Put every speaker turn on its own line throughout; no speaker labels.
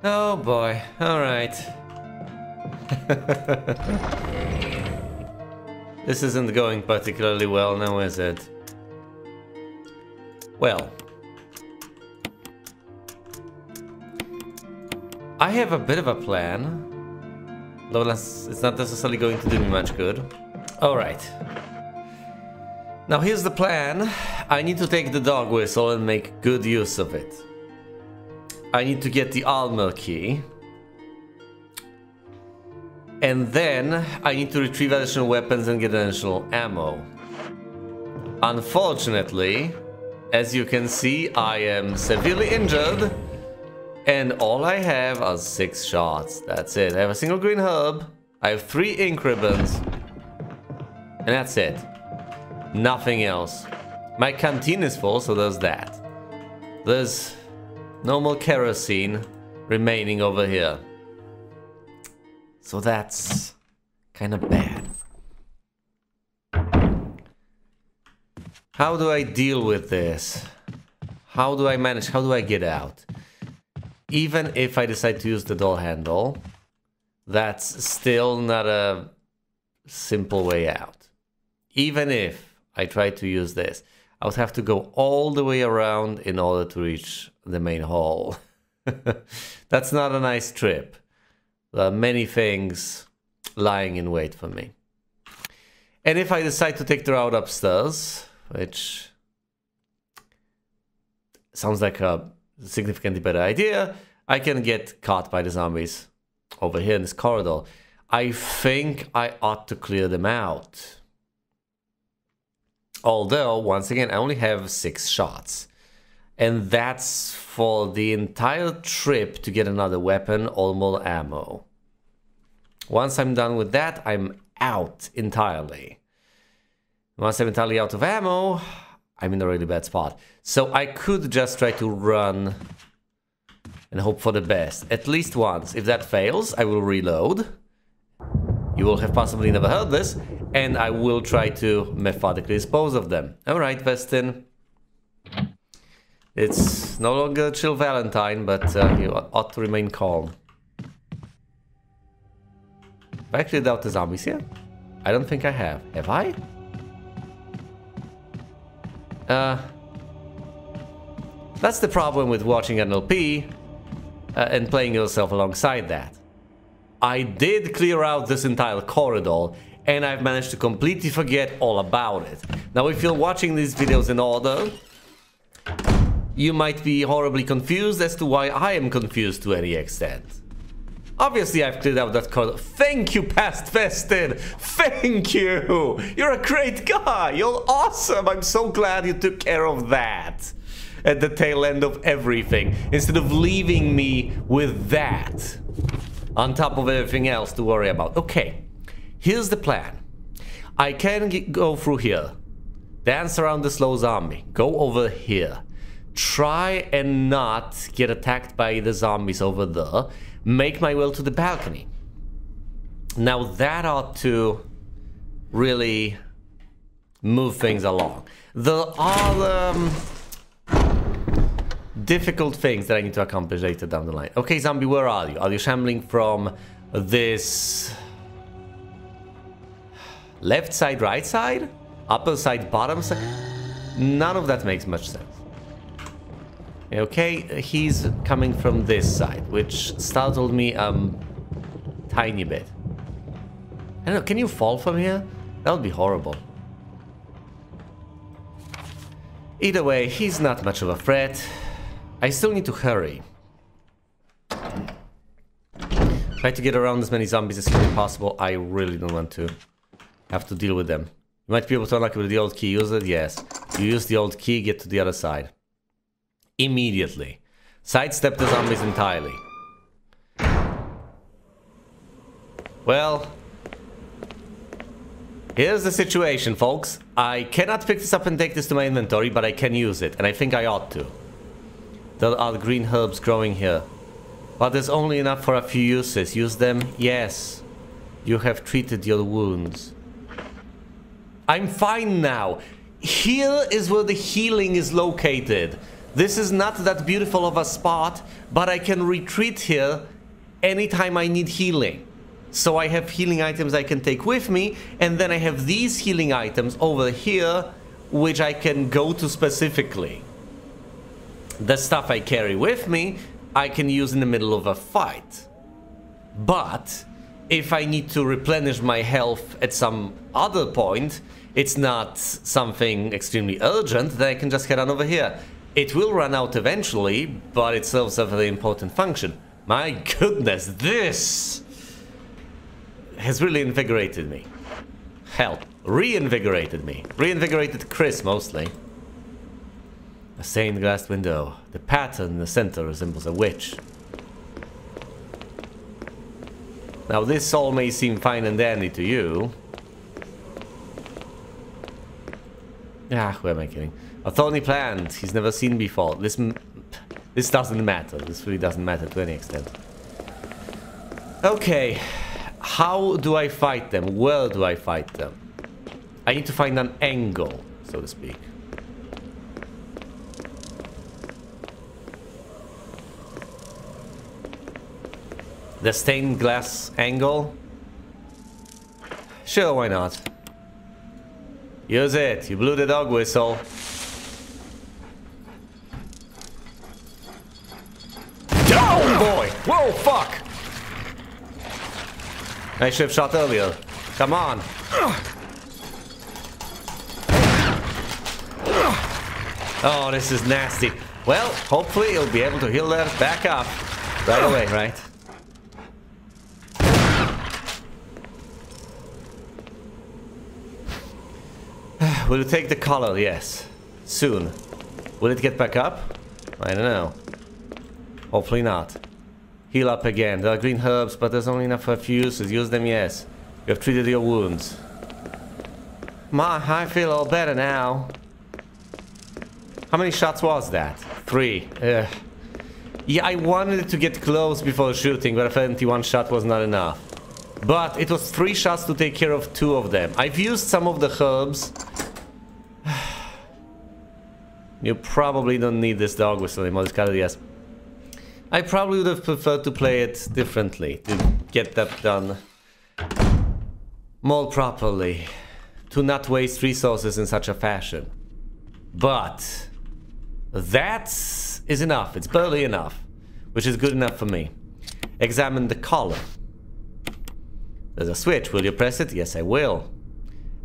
Oh boy, alright. This isn't going particularly well now, is it? Well, I have a bit of a plan, though it's not necessarily going to do me much good. Alright. Now here's the plan. I need to take the dog whistle and make good use of it. I need to get the armor key. And then I need to retrieve additional weapons and get additional ammo. Unfortunately, as you can see, I am severely injured. And all I have are 6 shots. That's it. I have a single green herb. I have 3 ink ribbons. And that's it. Nothing else. My canteen is full, so there's that. There's no more kerosene remaining over here. So that's kind of bad. How do I deal with this? How do I manage? How do I get out? Even if I decide to use the door handle, that's still not a simple way out. Even if I try to use this, I would have to go all the way around in order to reach the main hall. That's not a nice trip. There are many things lying in wait for me. And if I decide to take the route upstairs, which sounds like a significantly better idea, I can get caught by the zombies over here in this corridor. I think I ought to clear them out. Although, once again, I only have 6 shots. And that's for the entire trip to get another weapon or more ammo. Once I'm done with that, I'm out entirely. Once I'm entirely out of ammo, I'm in a really bad spot. So I could just try to run and hope for the best. At least once. If that fails, I will reload. You will have possibly never heard this. And I will try to methodically dispose of them. Alright, Vestin. It's no longer a chill Valentine, but you ought to remain calm. Have I cleared out the zombies here? I don't think I have. Have I? That's the problem with watching an LP and playing yourself alongside that. I did clear out this entire corridor, and I've managed to completely forget all about it. Now, if you're watching these videos in order, you might be horribly confused as to why I am confused to any extent. Obviously, I've cleared out that corridor. Thank you, Past Vested! Thank you! You're a great guy! You're awesome! I'm so glad you took care of that at the tail end of everything, instead of leaving me with that on top of everything else to worry about. Okay, here's the plan. I can go through here, dance around the slow zombie, go over here, try and not get attacked by the zombies over there, make my way to the balcony. Now that ought to really move things along. There are difficult things that I need to accomplish later down the line. Okay, zombie, where are you? Are you shambling from this left side, right side? Upper side, bottom side? None of that makes much sense. Okay, he's coming from this side, which startled me tiny bit. I don't know, can you fall from here? That would be horrible. Either way, he's not much of a threat. I still need to hurry. Try to get around as many zombies as humanly possible. I really don't want to have to deal with them. You might be able to unlock it with the old key. Use it? Yes. You use the old key, get to the other side. Immediately. Sidestep the zombies entirely. Well, here's the situation, folks. I cannot pick this up and take this to my inventory, but I can use it, and I think I ought to. There are green herbs growing here. But there's only enough for a few uses. Use them? Yes. You have treated your wounds. I'm fine now. Here is where the healing is located. This is not that beautiful of a spot, but I can retreat here anytime I need healing. So I have healing items I can take with me, and then I have these healing items over here, which I can go to specifically. The stuff I carry with me, I can use in the middle of a fight. But if I need to replenish my health at some other point, it's not something extremely urgent, then I can just head on over here. It will run out eventually, but it serves a very important function. My goodness, this has really invigorated me. Hell, reinvigorated me. Reinvigorated Chris, mostly. A stained glass window. The pattern in the center resembles a witch. Now, this all may seem fine and dandy to you. Ah, who am I kidding? A thorny plant he's never seen before. This doesn't matter. This really doesn't matter to any extent. Okay. How do I fight them? Where do I fight them? I need to find an angle, so to speak. The stained glass angle? Sure, why not? Use it. You blew the dog whistle. Oh boy! Whoa, fuck! I should have shot earlier. Come on. Oh, this is nasty. Well, hopefully you'll be able to heal that back up right away, right? Will it take the color? Yes. Soon. Will it get back up? I don't know. Hopefully not. Heal up again. There are green herbs, but there's only enough for a few uses. Use them, yes. You have treated your wounds. I feel all better now. How many shots was that? 3. Ugh. Yeah, I wanted to get close before shooting, but apparently 1 shot was not enough. But it was 3 shots to take care of 2 of them. I've used some of the herbs. You probably don't need this dog whistle anymore, this card, yes. I probably would have preferred to play it differently, to get that done more properly, to not waste resources in such a fashion. But that is enough, it's barely enough, which is good enough for me. Examine the collar. There's a switch, will you press it? Yes, I will.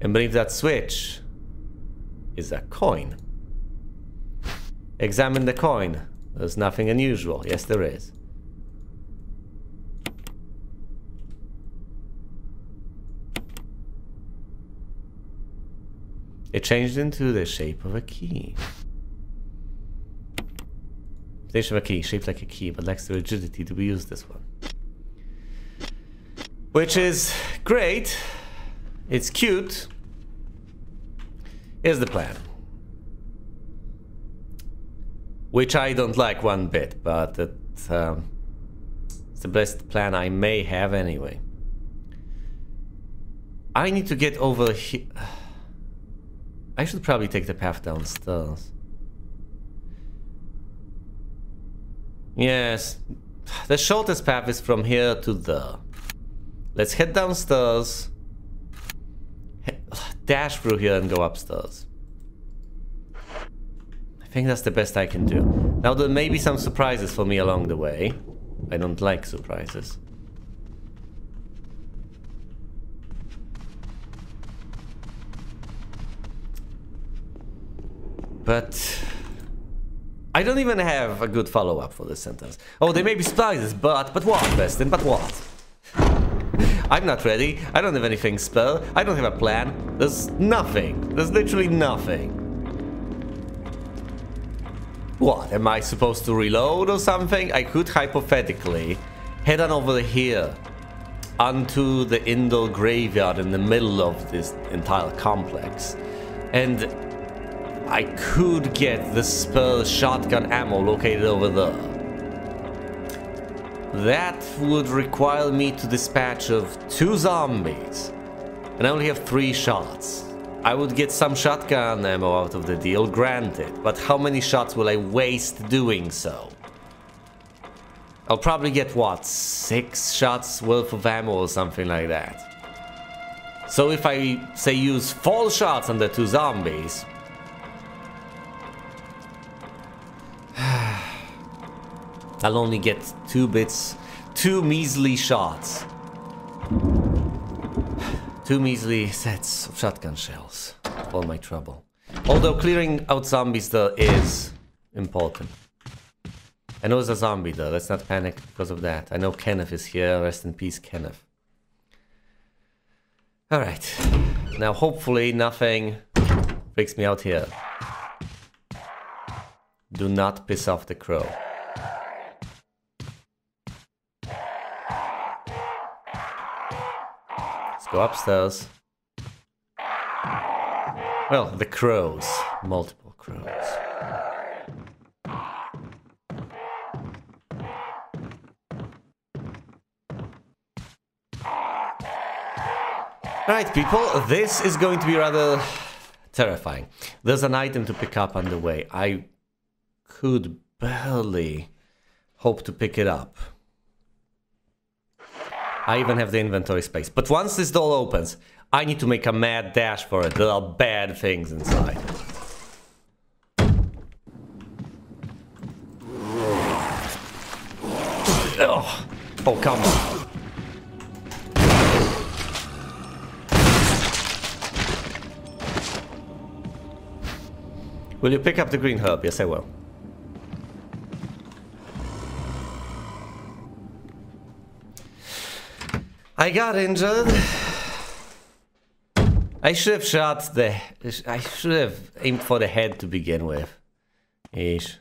And beneath that switch is a coin. Examine the coin. There's nothing unusual. Yes, there is. It changed into the shape of a key. The shape of a key, shaped like a key, but lacks the rigidity to be used this one. Which is great. It's cute. Here's the plan. Which I don't like one bit, but it's the best plan I may have anyway. I need to get over here. I should probably take the path downstairs. Yes, the shortest path is from here to there. Let's head downstairs, dash through here and go upstairs. I think that's the best I can do. Now there may be some surprises for me along the way. I don't like surprises. But I don't even have a good follow-up for this sentence. Oh, there may be surprises, but what, Weston? But what? I'm not ready. I don't have anything spare. I don't have a plan. There's nothing. There's literally nothing. What, am I supposed to reload or something? I could hypothetically head on over here onto the indoor graveyard in the middle of this entire complex. And I could get the spare shotgun ammo located over there. That would require me to dispatch of 2 zombies. And I only have 3 shots. I would get some shotgun ammo out of the deal, granted, but how many shots will I waste doing so? I'll probably get, what, 6 shots worth of ammo or something like that. So if I, say, use 4 shots on the 2 zombies... I'll only get 2 measly shots. 2 measly sets of shotgun shells. All my trouble. Although clearing out zombies though is important. I know there's a zombie though, let's not panic because of that. I know Kenneth is here, rest in peace Kenneth. Alright, now hopefully nothing freaks me out here. Do not piss off the crow. Let's go upstairs. Well, the crows. Multiple crows. Alright people, this is going to be rather terrifying. There's an item to pick up on the way. I could barely hope to pick it up. I even have the inventory space. But once this door opens, I need to make a mad dash for it. There are bad things inside. Oh, oh come on. Will you pick up the green herb? Yes, I will. I got injured. I should have shot the... I should have aimed for the head to begin with. Eesh.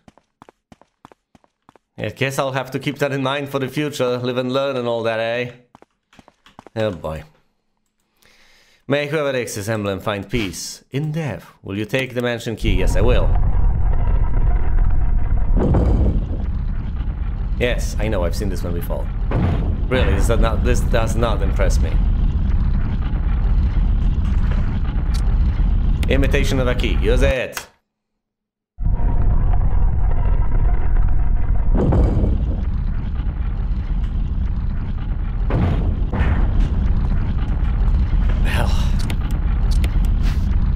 I guess I'll have to keep that in mind for the future. Live and learn and all that, eh? Oh boy. May whoever takes this emblem find peace in death. Will you take the mansion key? Yes, I will. Yes, I know, I've seen this one before. Really, this does not impress me. Imitation of a key, use it!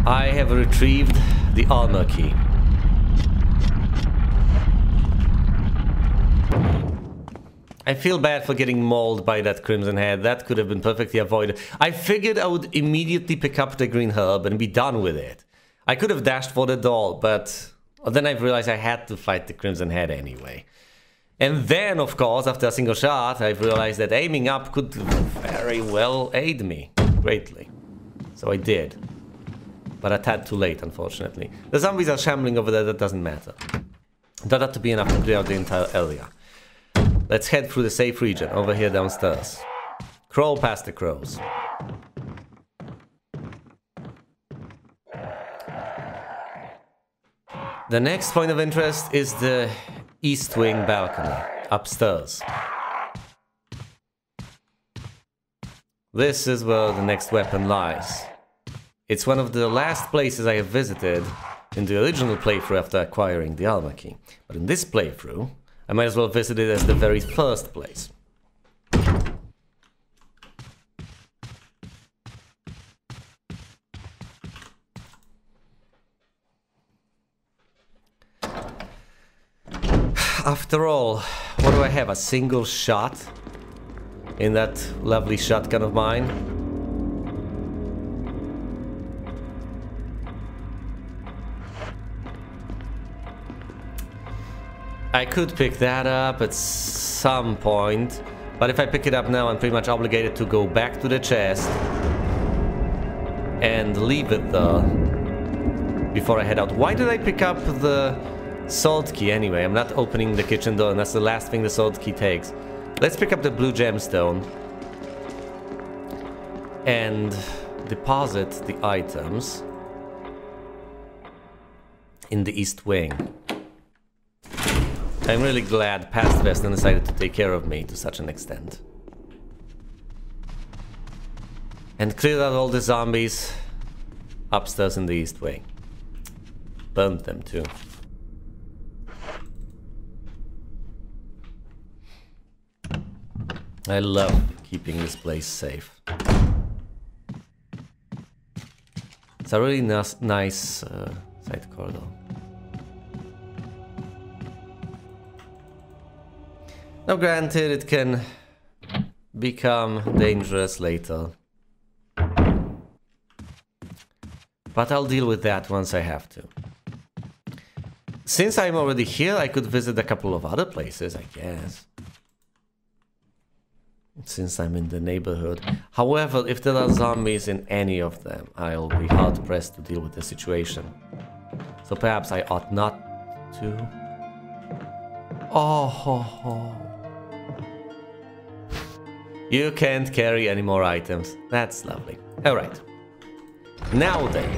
I have retrieved the armor key. I feel bad for getting mauled by that crimson head. That could have been perfectly avoided. I figured I would immediately pick up the green herb and be done with it. I could have dashed for the doll, but then I realized I had to fight the crimson head anyway. And then, of course, after a single shot, I've realized that aiming up could very well aid me greatly. So I did. But a tad too late, unfortunately. The zombies are shambling over there, that doesn't matter. That ought to be enough to clear out the entire area. Let's head through the safe region, over here downstairs. Crawl past the crows. The next point of interest is the east wing balcony, upstairs. This is where the next weapon lies. It's one of the last places I have visited in the original playthrough after acquiring the armor key. But in this playthrough, I might as well visit it as the very first place. After all, what do I have? A single shot in that lovely shotgun of mine? I could pick that up at some point, but if I pick it up now, I'm pretty much obligated to go back to the chest and leave it there before I head out. Why did I pick up the sword key anyway? I'm not opening the kitchen door, and that's the last thing the sword key takes. Let's pick up the blue gemstone and deposit the items in the east wing. I'm really glad Past Western decided to take care of me to such an extent. And clear out all the zombies upstairs in the east wing. Burnt them too. I love keeping this place safe. It's a really nice side corridor. Now granted, it can become dangerous later. But I'll deal with that once I have to. Since I'm already here, I could visit a couple of other places, I guess. Since I'm in the neighborhood. However, if there are zombies in any of them, I'll be hard pressed to deal with the situation. So perhaps I ought not to. Oh ho ho. You can't carry any more items. That's lovely. Alright. Now then.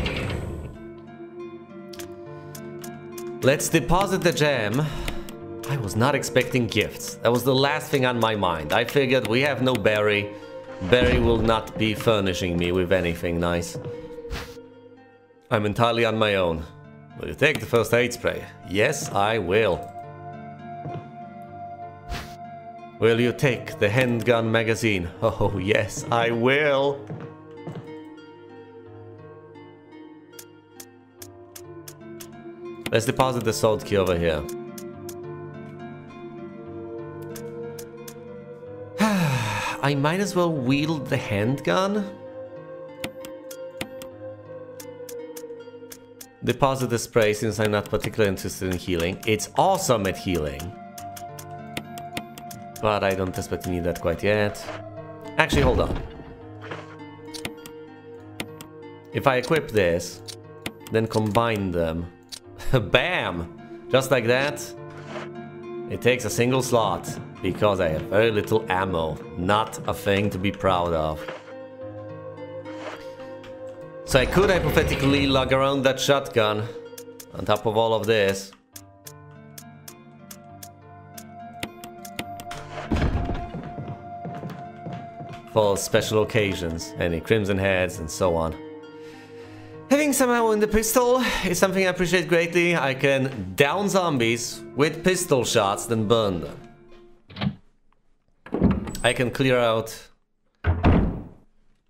Let's deposit the gem. I was not expecting gifts. That was the last thing on my mind. I figured we have no Barry. Barry will not be furnishing me with anything nice. I'm entirely on my own. Will you take the first aid spray? Yes, I will. Will you take the handgun magazine? Oh, yes, I will. Let's deposit the sword key over here. I might as well wield the handgun. Deposit the spray since I'm not particularly interested in healing. It's awesome at healing. But I don't expect to need that quite yet. Actually, hold on. If I equip this, then combine them. Bam! Just like that. It takes a single slot. Because I have very little ammo. Not a thing to be proud of. So I could hypothetically lug around that shotgun on top of all of this. For special occasions, any crimson heads and so on. Having some ammo in the pistol is something I appreciate greatly. I can down zombies with pistol shots, then burn them. I can clear out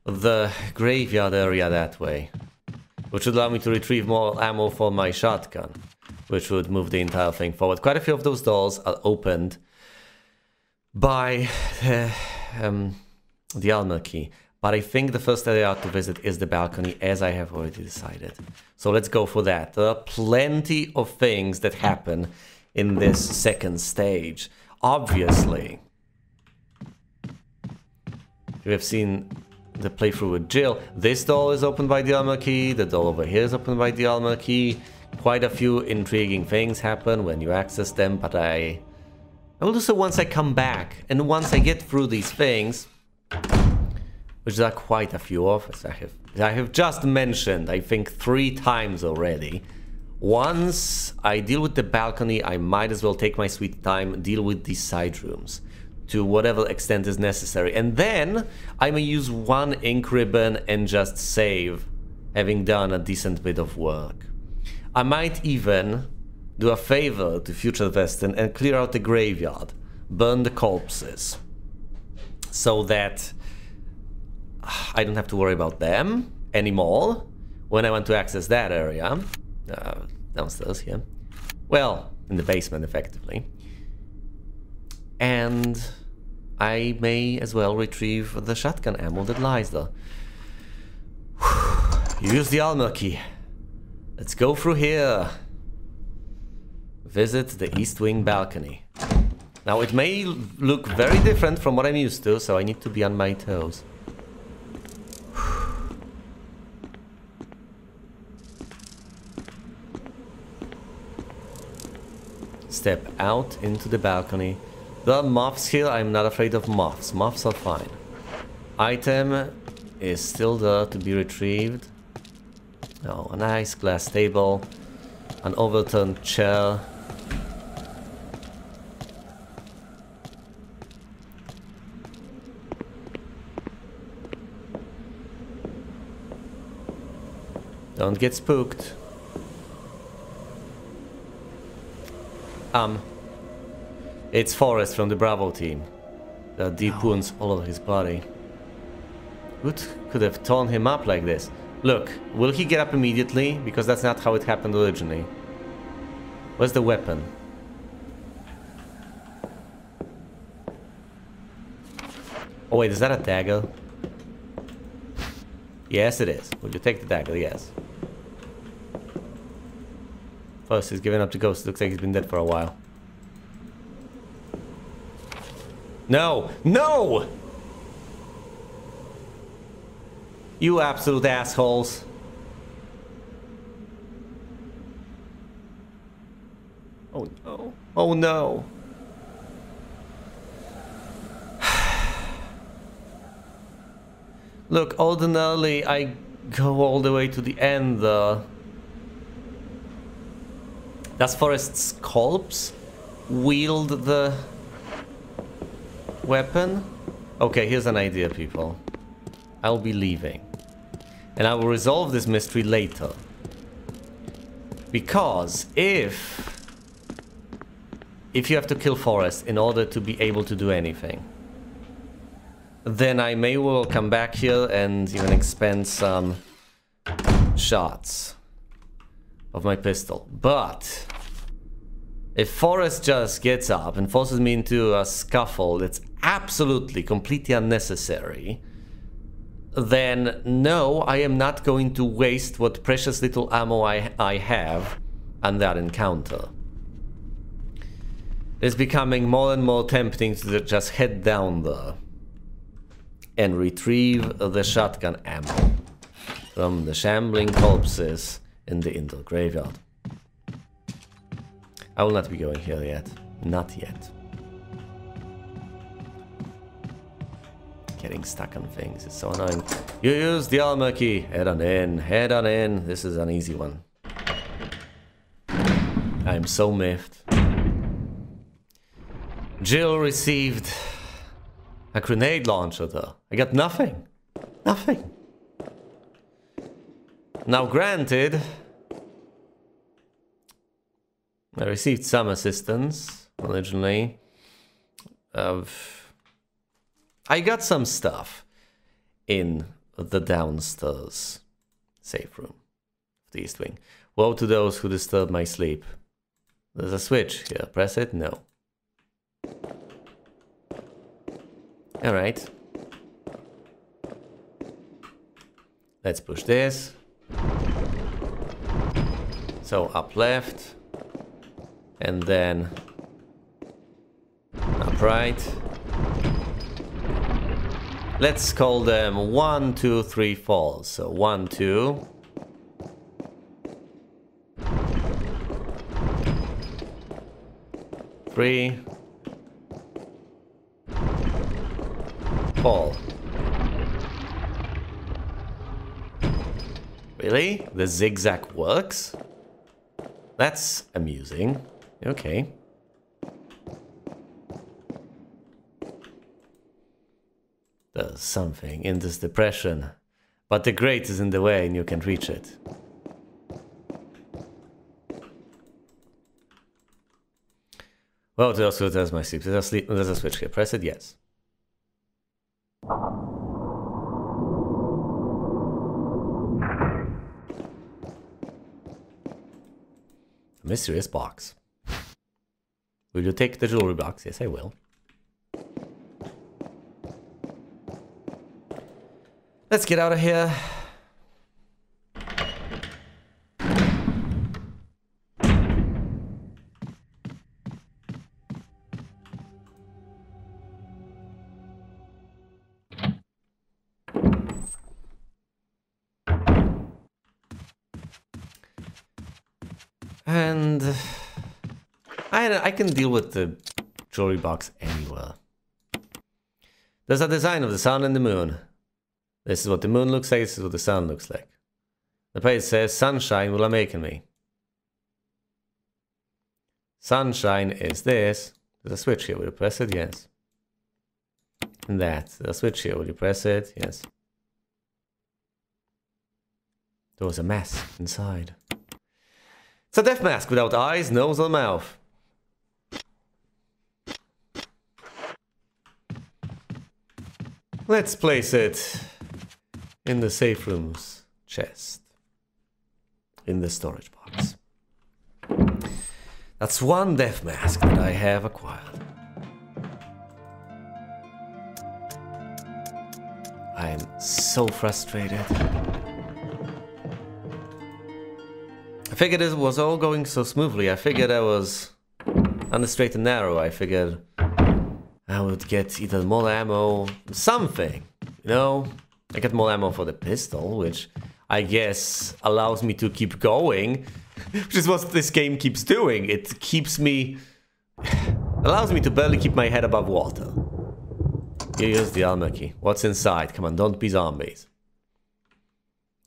the graveyard area that way, which would allow me to retrieve more ammo for my shotgun, which would move the entire thing forward. Quite a few of those doors are opened by the armor key, but I think the first area to visit is the balcony, as I have already decided. So let's go for that. There are plenty of things that happen in this second stage. Obviously, you have seen the playthrough with Jill. This door is opened by the armor key. The door over here is opened by the armor key. Quite a few intriguing things happen when you access them, but I will do so once I come back. And once I get through these things, which there are quite a few of, as I have just mentioned, I think 3 times already. Once I deal with the balcony, I might as well take my sweet time, deal with these side rooms to whatever extent is necessary. And then I may use 1 ink ribbon and just save, having done a decent bit of work. I might even do a favor to future Vestin and clear out the graveyard, burn the corpses, so that I don't have to worry about them anymore when I want to access that area. Downstairs here. Well, in the basement, effectively. And I may as well retrieve the shotgun ammo that lies there. Use the armor key. Let's go through here. Visit the East Wing balcony. Now, it may look very different from what I'm used to, so I need to be on my toes. Step out into the balcony. There are moths here. I'm not afraid of moths. Moths are fine. Item is still there to be retrieved. Oh, a nice glass table. An overturned chair. Don't get spooked. It's Forrest from the Bravo team. There are deep wounds all over his body. Who could have torn him up like this? Look, will he get up immediately? Because that's not how it happened originally. Where's the weapon? Oh wait, is that a dagger? Yes, it is. Will you take the dagger? Yes. First, he's giving up the ghost. Looks like he's been dead for a while. No! No! You absolute assholes. Oh no. Oh no. Look, ordinarily I go all the way to the end. Does Forrest's corpse wield the weapon? Okay, here's an idea, people. I'll be leaving. And I will resolve this mystery later. Because if you have to kill Forrest in order to be able to do anything, then I may well come back here and even expend some shots of my pistol. But if Forrest just gets up and forces me into a scuffle that's absolutely, completely unnecessary, then no, I am not going to waste what precious little ammo I have on that encounter. It's becoming more and more tempting to just head down there and retrieve the shotgun ammo from the shambling corpses in the indoor graveyard. I will not be going here yet. Not yet. Getting stuck on things is so annoying. You use the armor key. Head on in. Head on in. This is an easy one. I'm so miffed. Jill received a grenade launcher though. I got nothing. Nothing. Now granted, I received some assistance originally. I got some stuff in the downstairs safe room of the East Wing. Woe to those who disturb my sleep. There's a switch here. Press it? No. Alright. Let's push this. So up left. And then up right. Let's call them 1, 2, 3 falls. So 1, 2. 3. Fall. Really? The zigzag works? That's amusing. Okay. There's something in this depression, but the grate is in the way and you can't reach it. Well, there's my sleep. There's a switch here. Press it, yes. A mysterious box. Will you take the jewelry box? Yes, I will. Let's get out of here. And I can deal with the jewelry box anywhere. There's a design of the sun and the moon. This is what the moon looks like, this is what the sun looks like. The page says, sunshine will awaken me. Sunshine is this. There's a switch here, will you press it? Yes. And that. There's a switch here, will you press it? Yes. There was a mess inside. It's a death mask without eyes, nose, or mouth. Let's place it in the safe room's chest. In the storage box. That's one death mask that I have acquired. I'm so frustrated. I figured it was all going so smoothly. I figured I was on the straight and narrow. I figured I would get either more ammo, something, you know? I get more ammo for the pistol, which I guess allows me to keep going, which is what this game keeps doing. It keeps me... allows me to barely keep my head above water. Here's the armor key. What's inside? Come on, don't be zombies.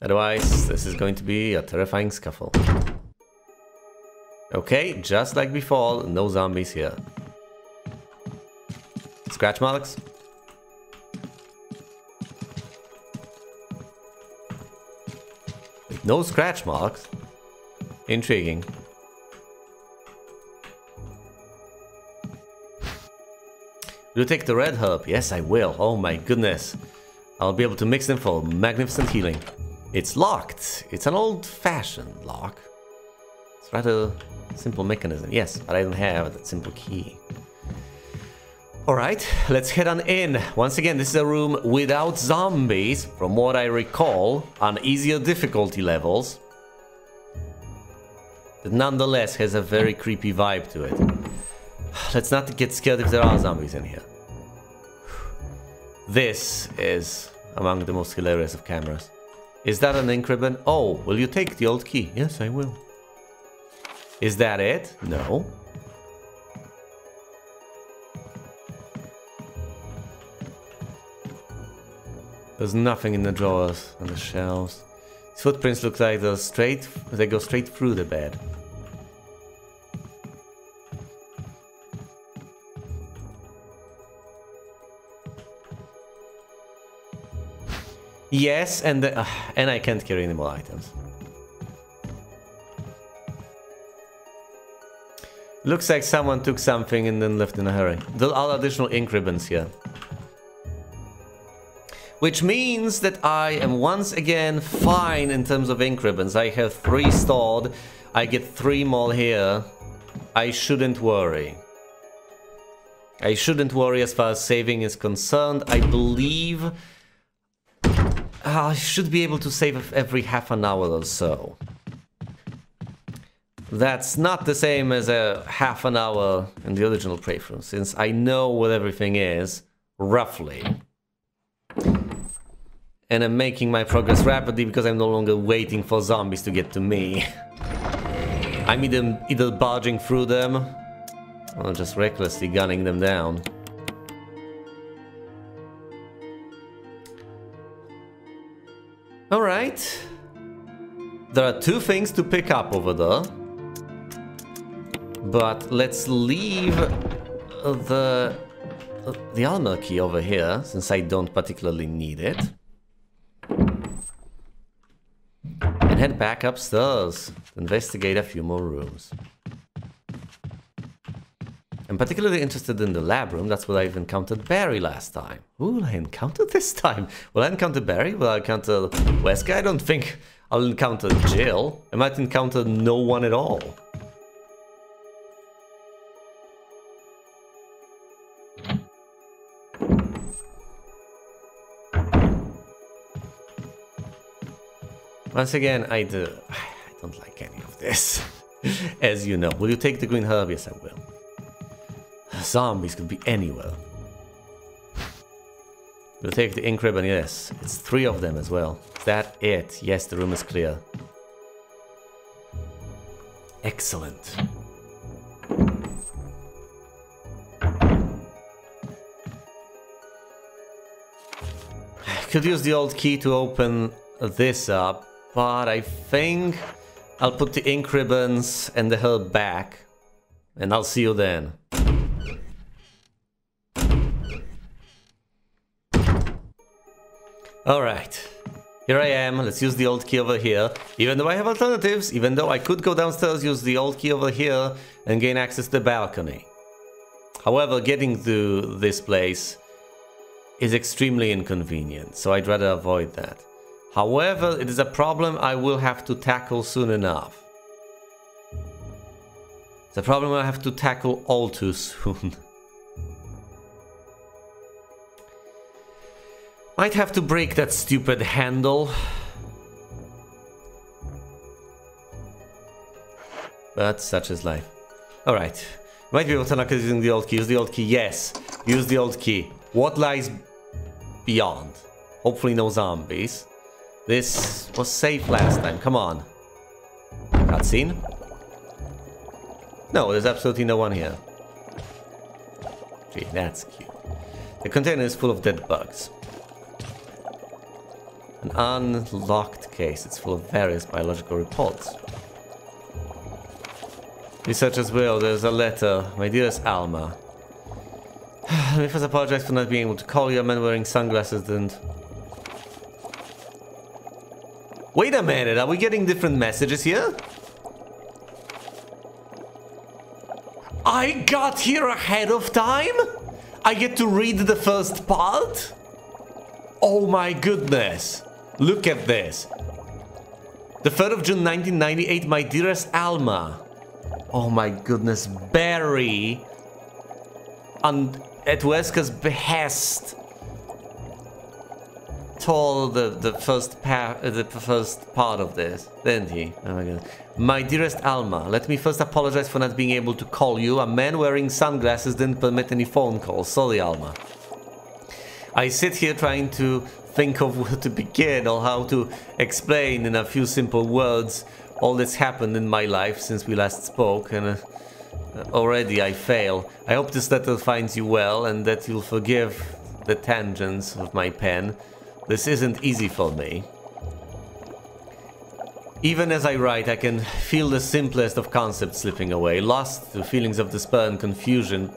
Otherwise, this is going to be a terrifying scuffle. Okay, just like before, no zombies here. Scratch marks? No scratch marks? Intriguing. Will you take the red herb? Yes, I will. Oh my goodness. I'll be able to mix them for magnificent healing. It's locked. It's an old-fashioned lock. It's rather simple mechanism. Yes, but I don't have that simple key. Alright, let's head on in. Once again, this is a room without zombies, from what I recall, on easier difficulty levels. But nonetheless has a very creepy vibe to it. Let's not get scared if there are zombies in here. This is among the most hilarious of cameras. Is that an ink ribbon? Oh, will you take the old key? Yes, I will. Is that it? No. There's nothing in the drawers and the shelves. These footprints look like they go straight through the bed. Yes, and I can't carry any more items. Looks like someone took something and then left in a hurry. There are additional ink ribbons here. Which means that I am once again fine in terms of ink ribbons. I have 3 stored. I get 3 more here. I shouldn't worry. I shouldn't worry as far as saving is concerned. I believe I should be able to save every half an hour or so. That's not the same as a half an hour in the original playthrough, since I know what everything is, roughly. And I'm making my progress rapidly because I'm no longer waiting for zombies to get to me. I'm either barging through them or just recklessly gunning them down. Alright. There are 2 things to pick up over there. But let's leave the armor key over here, since I don't particularly need it. And head back upstairs to investigate a few more rooms. I'm particularly interested in the lab room. That's where I've encountered Barry last time. Who will I encounter this time? Will I encounter Barry? Will I encounter Wesker? I don't think I'll encounter Jill. I might encounter no one at all. Once again, I don't like any of this, as you know. Will you take the green herb? Yes, I will. Zombies could be anywhere. Will you take the ink ribbon? Yes. It's 3 of them as well. Is that it? Yes, the room is clear. Excellent. I could use the old key to open this up. But I think I'll put the ink ribbons and the herb back, and I'll see you then. Alright, Here I am, let's use the old key over here. Even though I have alternatives, even though I could go downstairs, use the old key over here and gain access to the balcony. However, getting to this place is extremely inconvenient, so I'd rather avoid that. However, it is a problem I will have to tackle soon enough. It's a problem I have to tackle all too soon. Might have to break that stupid handle. But such is life. Alright. Might be able to unlock it using the old key. Use the old key. Yes. Use the old key. What lies beyond? Hopefully no zombies. This was safe last time. Come on. Cutscene? No, there's absolutely no one here. Gee, that's cute. The container is full of dead bugs. An unlocked case. It's full of various biological reports. Researchers will. There's a letter. My dearest Alma. Let me first apologize for not being able to call you. A man wearing sunglasses didn't. Wait a minute. Are we getting different messages here? I got here ahead of time? I get to read the first part? Oh my goodness. Look at this. The 3rd of June 1998, my dearest Alma. Oh my goodness. Barry, at Wesker's behest, told the first part of this, didn't he? Oh my god. My dearest Alma, let me first apologize for not being able to call you. A man wearing sunglasses didn't permit any phone calls. Sorry, Alma. I sit here trying to think of where to begin or how to explain in a few simple words all that's happened in my life since we last spoke, and already I fail. I hope this letter finds you well and that you'll forgive the tangents of my pen. This isn't easy for me. Even as I write, I can feel the simplest of concepts slipping away, lost to feelings of despair and confusion.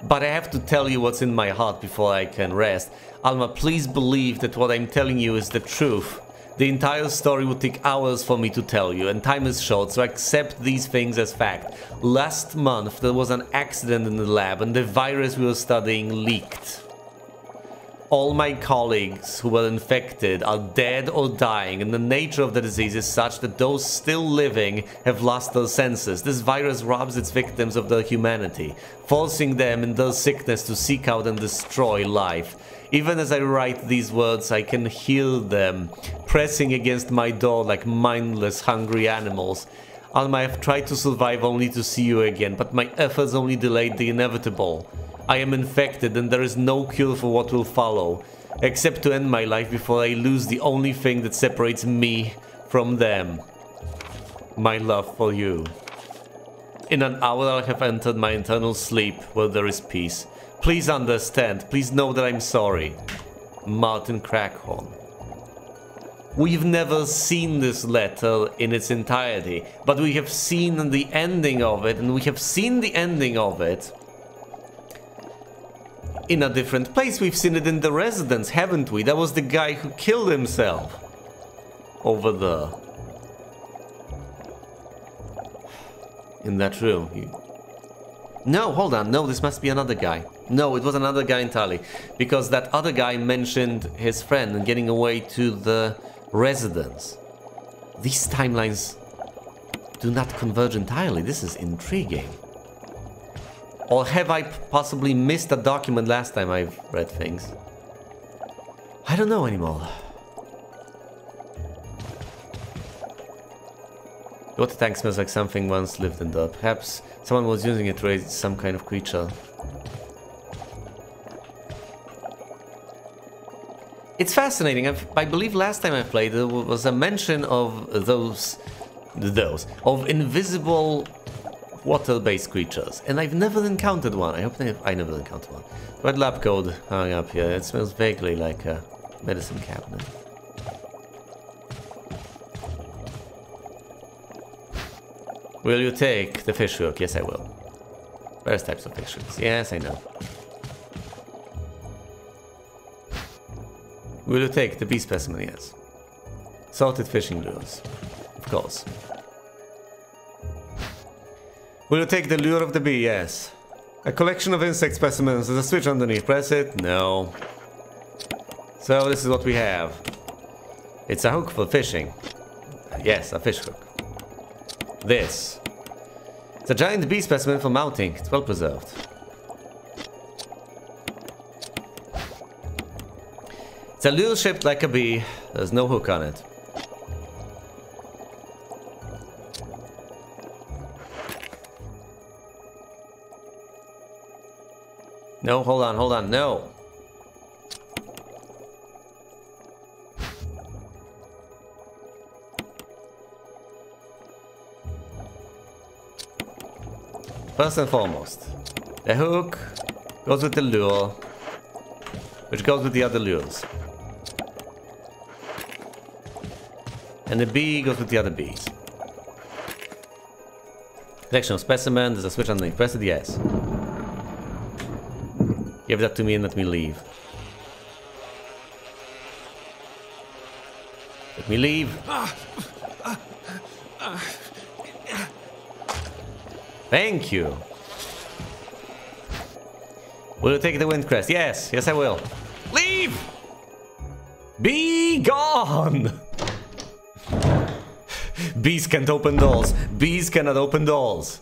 But I have to tell you what's in my heart before I can rest. Alma, please believe that what I'm telling you is the truth. The entire story would take hours for me to tell you, and time is short, so accept these things as fact. Last month, there was an accident in the lab, and the virus we were studying leaked. All my colleagues who were infected are dead or dying, and the nature of the disease is such that those still living have lost their senses. This virus robs its victims of their humanity, forcing them in their sickness to seek out and destroy life. Even as I write these words, I can hear them pressing against my door like mindless, hungry animals. Alma, I have tried to survive only to see you again, but my efforts only delayed the inevitable. I am infected and there is no cure for what will follow, except to end my life before I lose the only thing that separates me from them. My love for you. In an hour I have entered my eternal sleep where there is peace. Please understand, please know that I'm sorry. Martin Crackhorn. We've never seen this letter in its entirety, but we have seen the ending of it, and we have seen the ending of it in a different place. We've seen it in the residence, haven't we? That was the guy who killed himself over there. In that room. No, hold on. No, this must be another guy. No, it was another guy entirely. Because that other guy mentioned his friend and getting away to the residence. These timelines do not converge entirely. This is intriguing. Or have I possibly missed a document last time I've read things? I don't know anymore. The water tank smells like something once lived in there. Perhaps someone was using it to raise some kind of creature. It's fascinating. I believe last time I played there was a mention of those of invisible water-based creatures, and I've never encountered one. I hope I never encountered one. Red lab coat hung up here. It smells vaguely like a medicine cabinet. Will you take the fish hook? Yes, I will. Various types of fish hooks. Yes, I know. Will you take the bee specimen? Yes. Salted fishing lures. Of course. Will you take the lure of the bee? Yes. A collection of insect specimens. There's a switch underneath. Press it? No. So this is what we have. It's a hook for fishing. Yes, a fish hook. This. It's a giant bee specimen for mounting. It's well preserved. It's a lure shaped like a bee. There's no hook on it. No, hold on, no. First and foremost, the hook goes with the lure, which goes with the other lures. And the bee goes with the other bees. Collection of specimen, there's a switch underneath. Press it, yes. Give that to me and let me leave. Let me leave. Thank you. Will you take the wind crest? Yes, yes I will. Leave! Be gone! Bees can't open doors. Bees cannot open doors.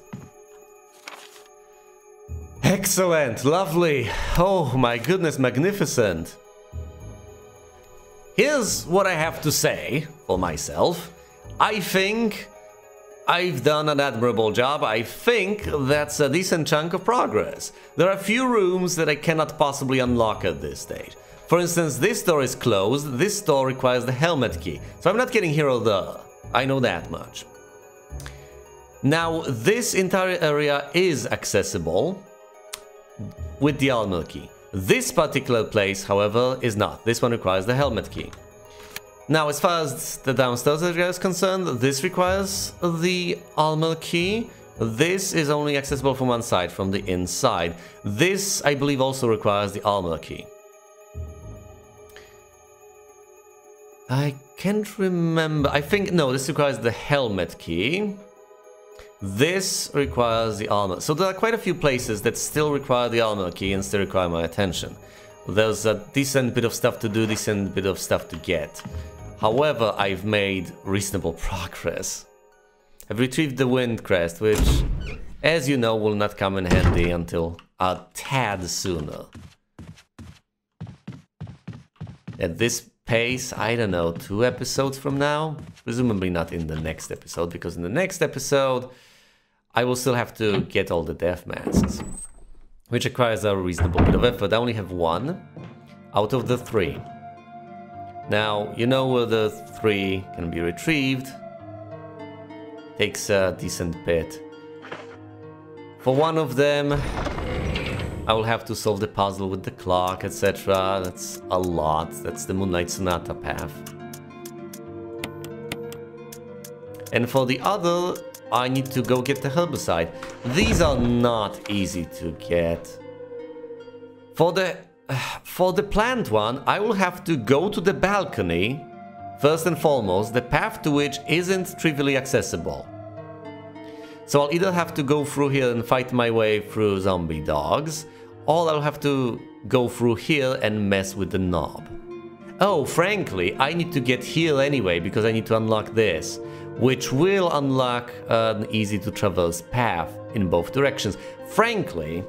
Excellent, lovely. Oh my goodness, magnificent. Here's what I have to say for myself. I think I've done an admirable job. I think that's a decent chunk of progress. There are a few rooms that I cannot possibly unlock at this stage. For instance, this door is closed. This door requires the helmet key. So I'm not getting here or there. I know that much. Now, this entire area is accessible with the armor key. This particular place, however, is not. This one requires the helmet key. Now, as far as the downstairs area is concerned, this requires the armor key. This is only accessible from one side, from the inside. This, I believe, also requires the armor key. I can't remember. I think, no, this requires the helmet key. This requires the armor. So there are quite a few places that still require the armor key and still require my attention. There's a decent bit of stuff to do, decent bit of stuff to get. However, I've made reasonable progress. I've retrieved the wind crest, which, as you know, will not come in handy until a tad sooner. At this pace, I don't know, 2 episodes from now? Presumably not in the next episode, because in the next episode I will still have to get all the death masks, which requires a reasonable bit of effort. I only have 1 out of the 3. Now, you know where the 3 can be retrieved. Takes a decent bit. For one of them, I will have to solve the puzzle with the clock, etc. That's a lot. That's the Moonlight Sonata path. And for the other, I need to go get the herbicide. These are not easy to get. For the plant one, I will have to go to the balcony, first and foremost, the path to which isn't trivially accessible. So I'll either have to go through here and fight my way through zombie dogs, or I'll have to go through here and mess with the knob. Oh, frankly, I need to get here anyway because I need to unlock this, which will unlock an easy to traverse path in both directions. Frankly,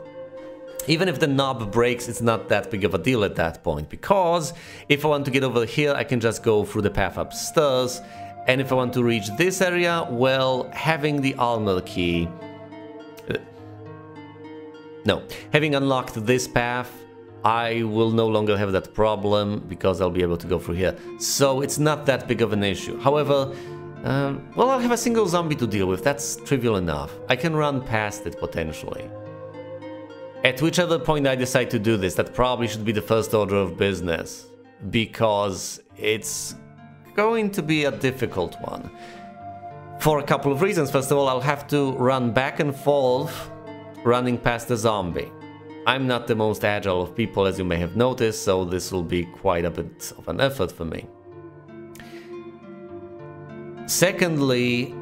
even if the knob breaks, it's not that big of a deal at that point, because if I want to get over here, I can just go through the path upstairs, and if I want to reach this area, well, having the armor key... having unlocked this path, I will no longer have that problem, because I'll be able to go through here. So it's not that big of an issue. However, well, I'll have a single zombie to deal with. That's trivial enough. I can run past it, potentially. At whichever point I decide to do this, that probably should be the first order of business, because it's going to be a difficult one. For a couple of reasons. First of all, I'll have to run back and forth, running past the zombie. I'm not the most agile of people, as you may have noticed, so this will be quite a bit of an effort for me. Secondly,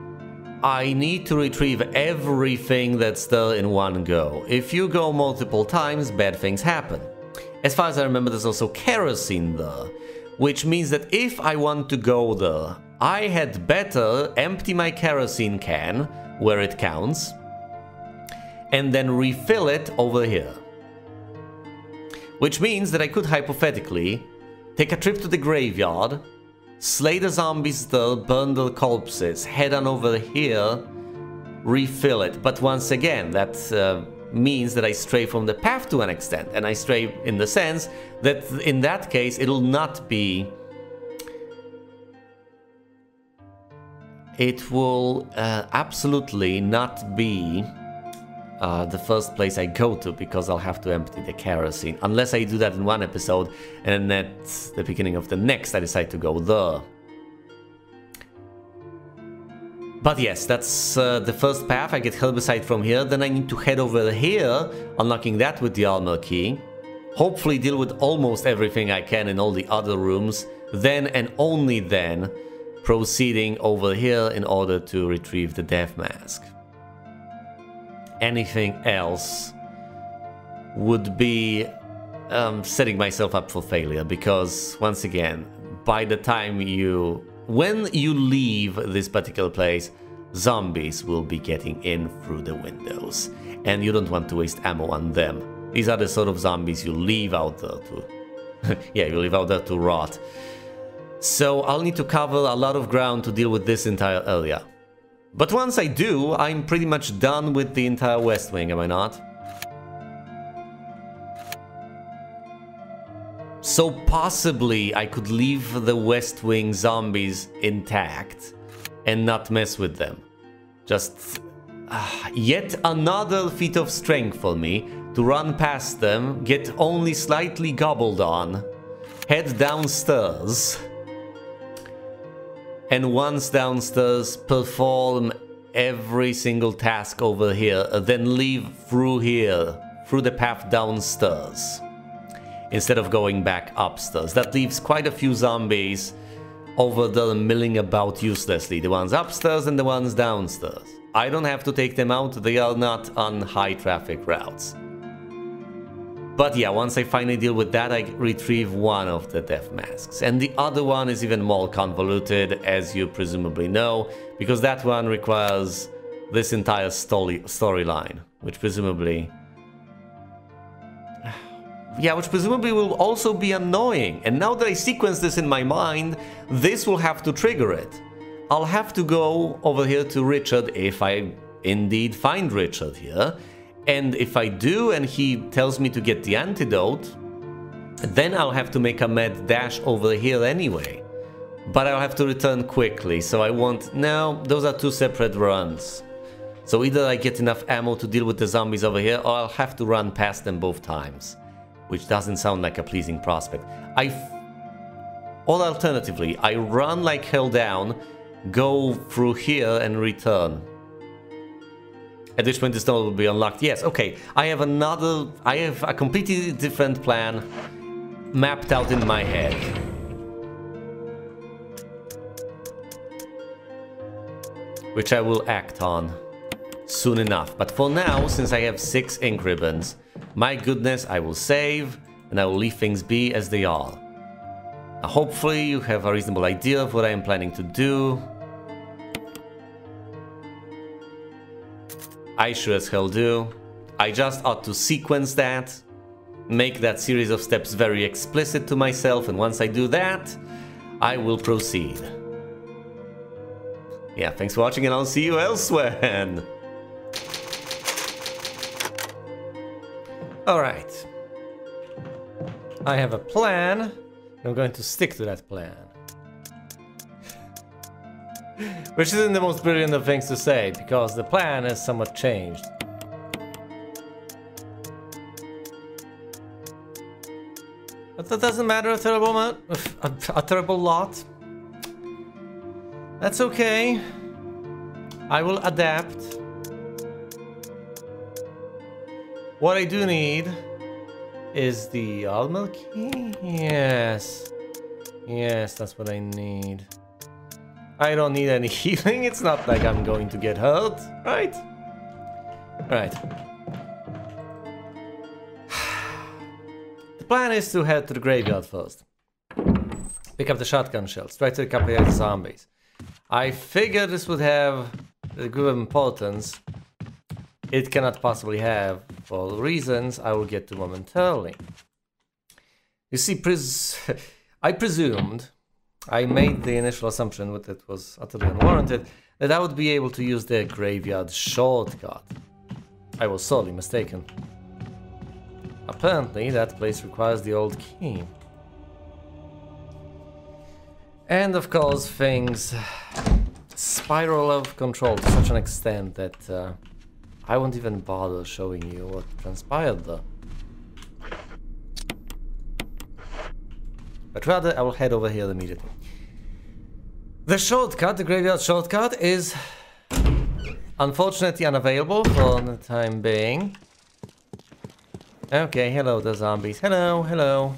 I need to retrieve everything that's there in one go. If you go multiple times, bad things happen. As far as I remember, there's also kerosene there, which means that if I want to go there, I had better empty my kerosene can, where it counts, and then refill it over here. Which means that I could hypothetically take a trip to the graveyard, slay the zombies there, burn the corpses, head on over here, refill it. But once again, that means that I stray from the path to an extent, and I stray in the sense that in that case it'll not be... It will absolutely not be the first place I go to, because I'll have to empty the kerosene. Unless I do that in one episode, and at the beginning of the next I decide to go there. But yes, that's the first path. I get herbicide from here, then I need to head over here, unlocking that with the armor key. Hopefully deal with almost everything I can in all the other rooms, then and only then proceeding over here in order to retrieve the death mask. Anything else would be setting myself up for failure, because once again, by the time when you leave this particular place, zombies will be getting in through the windows, and you don't want to waste ammo on them. These are the sort of zombies you leave out there to yeah, you leave out there to rot. So I'll need to cover a lot of ground to deal with this entire area. But once I do, I'm pretty much done with the entire West Wing, am I not? So possibly I could leave the West Wing zombies intact and not mess with them. Just yet another feat of strength for me to run past them, get only slightly gobbled on, head downstairs, and once downstairs perform every single task over here, then leave through here, through the path downstairs, instead of going back upstairs. That leaves quite a few zombies over there milling about uselessly, the ones upstairs and the ones downstairs. I don't have to take them out, they are not on high traffic routes. But yeah, once I finally deal with that, I retrieve one of the death masks. And the other one is even more convoluted, as you presumably know, because that one requires this entire storyline, which presumably... yeah, which presumably will also be annoying. And now that I sequence this in my mind, this will have to trigger it. I'll have to go over here to Richard, if I indeed find Richard here. And if I do, and he tells me to get the antidote, then I'll have to make a mad dash over here anyway. But I'll have to return quickly, so I won't... No, those are two separate runs. So either I get enough ammo to deal with the zombies over here, or I'll have to run past them both times. Which doesn't sound like a pleasing prospect. Or alternatively, I run like hell down, go through here and return. At which point this door will be unlocked. Yes, okay. I have a completely different plan mapped out in my head. Which I will act on soon enough. But for now, since I have 6 ink ribbons, my goodness, I will save and I will leave things be as they are. Now, hopefully you have a reasonable idea of what I am planning to do. I sure as hell do. I just ought to sequence that, make that series of steps very explicit to myself, and once I do that, I will proceed. Yeah, thanks for watching and I'll see you elsewhere. Alright. I have a plan, and I'm going to stick to that plan. Which isn't the most brilliant of things to say, because the plan has somewhat changed. But that doesn't matter a terrible lot. That's okay. I will adapt. What I do need is the armor key. Yes. Yes, that's what I need. I don't need any healing. It's not like I'm going to get hurt, right? Right. The plan is to head to the graveyard first. Pick up the shotgun shells. Try to recuperate the zombies. I figured this would have a degree of importance it cannot possibly have for reasons I will get to momentarily. You see, I presumed, I made the initial assumption that it was utterly unwarranted, that I would be able to use their graveyard shortcut. I was sorely mistaken. Apparently, that place requires the old key. And of course, things spiral out of control to such an extent that I won't even bother showing you what transpired there. But rather, I will head over here immediately. The shortcut, the graveyard shortcut, is unfortunately unavailable for the time being. Okay, hello the zombies. Hello, hello.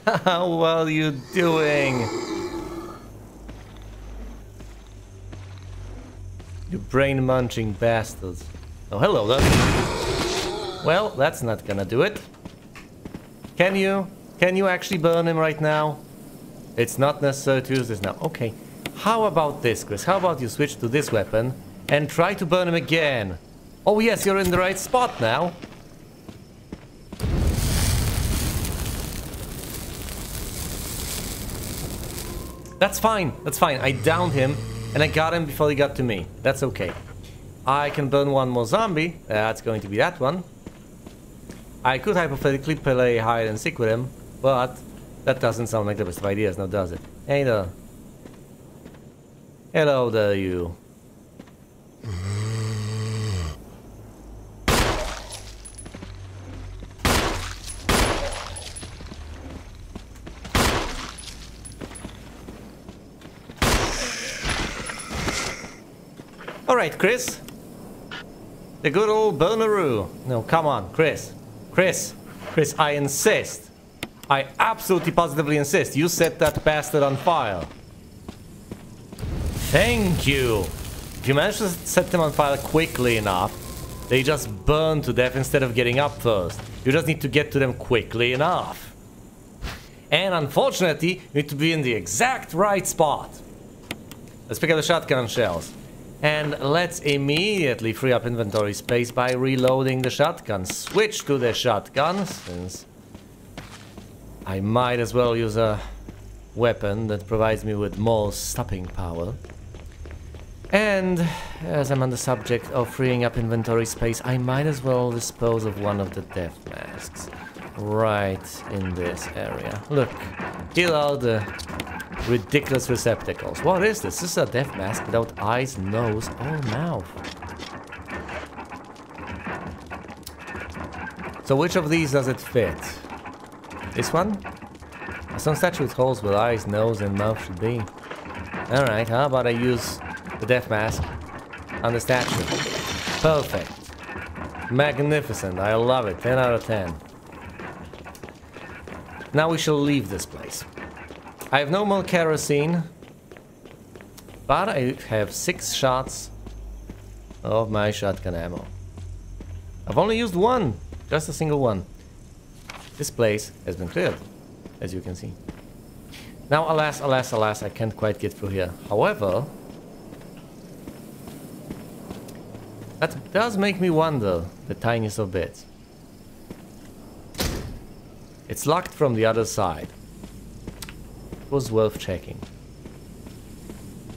How are you doing? You brain-munching bastards. Oh, hello there. Well, that's not gonna do it. Can you actually burn him right now? It's not necessary to use this now. Okay. How about this, Chris? How about you switch to this weapon and try to burn him again? Oh yes, you're in the right spot now. That's fine. That's fine. I downed him and I got him before he got to me. That's okay. I can burn one more zombie. That's going to be that one. I could hypothetically play hide and seek with him, but that doesn't sound like the best of ideas, now does it? Hey there. Hello there, you. Alright, Chris. The good old burneroo. No, come on, Chris. Chris, I insist. I absolutely positively insist. You set that bastard on fire. Thank you. If you manage to set them on fire quickly enough, they just burn to death instead of getting up first. You just need to get to them quickly enough. And unfortunately, you need to be in the exact right spot. Let's pick up the shotgun shells. And let's immediately free up inventory space by reloading the shotgun. Switch to the shotgun, since I might as well use a weapon that provides me with more stopping power. And as I'm on the subject of freeing up inventory space, I might as well dispose of one of the death masks right in this area. Look, here are the ridiculous receptacles. What is this? This is a death mask without eyes, nose, or mouth. So which of these does it fit? This one? Some statue with holes where eyes, nose, and mouth should be. Alright, how about I use the death mask on the statue? Perfect. Magnificent. I love it. 10 out of 10. Now we shall leave this place. I have no more kerosene, but I have 6 shots of my shotgun ammo. I've only used one, just a single one. This place has been cleared, as you can see. Now, alas, alas, alas, I can't quite get through here. However, that does make me wonder the tiniest of bits. It's locked from the other side. Was worth checking.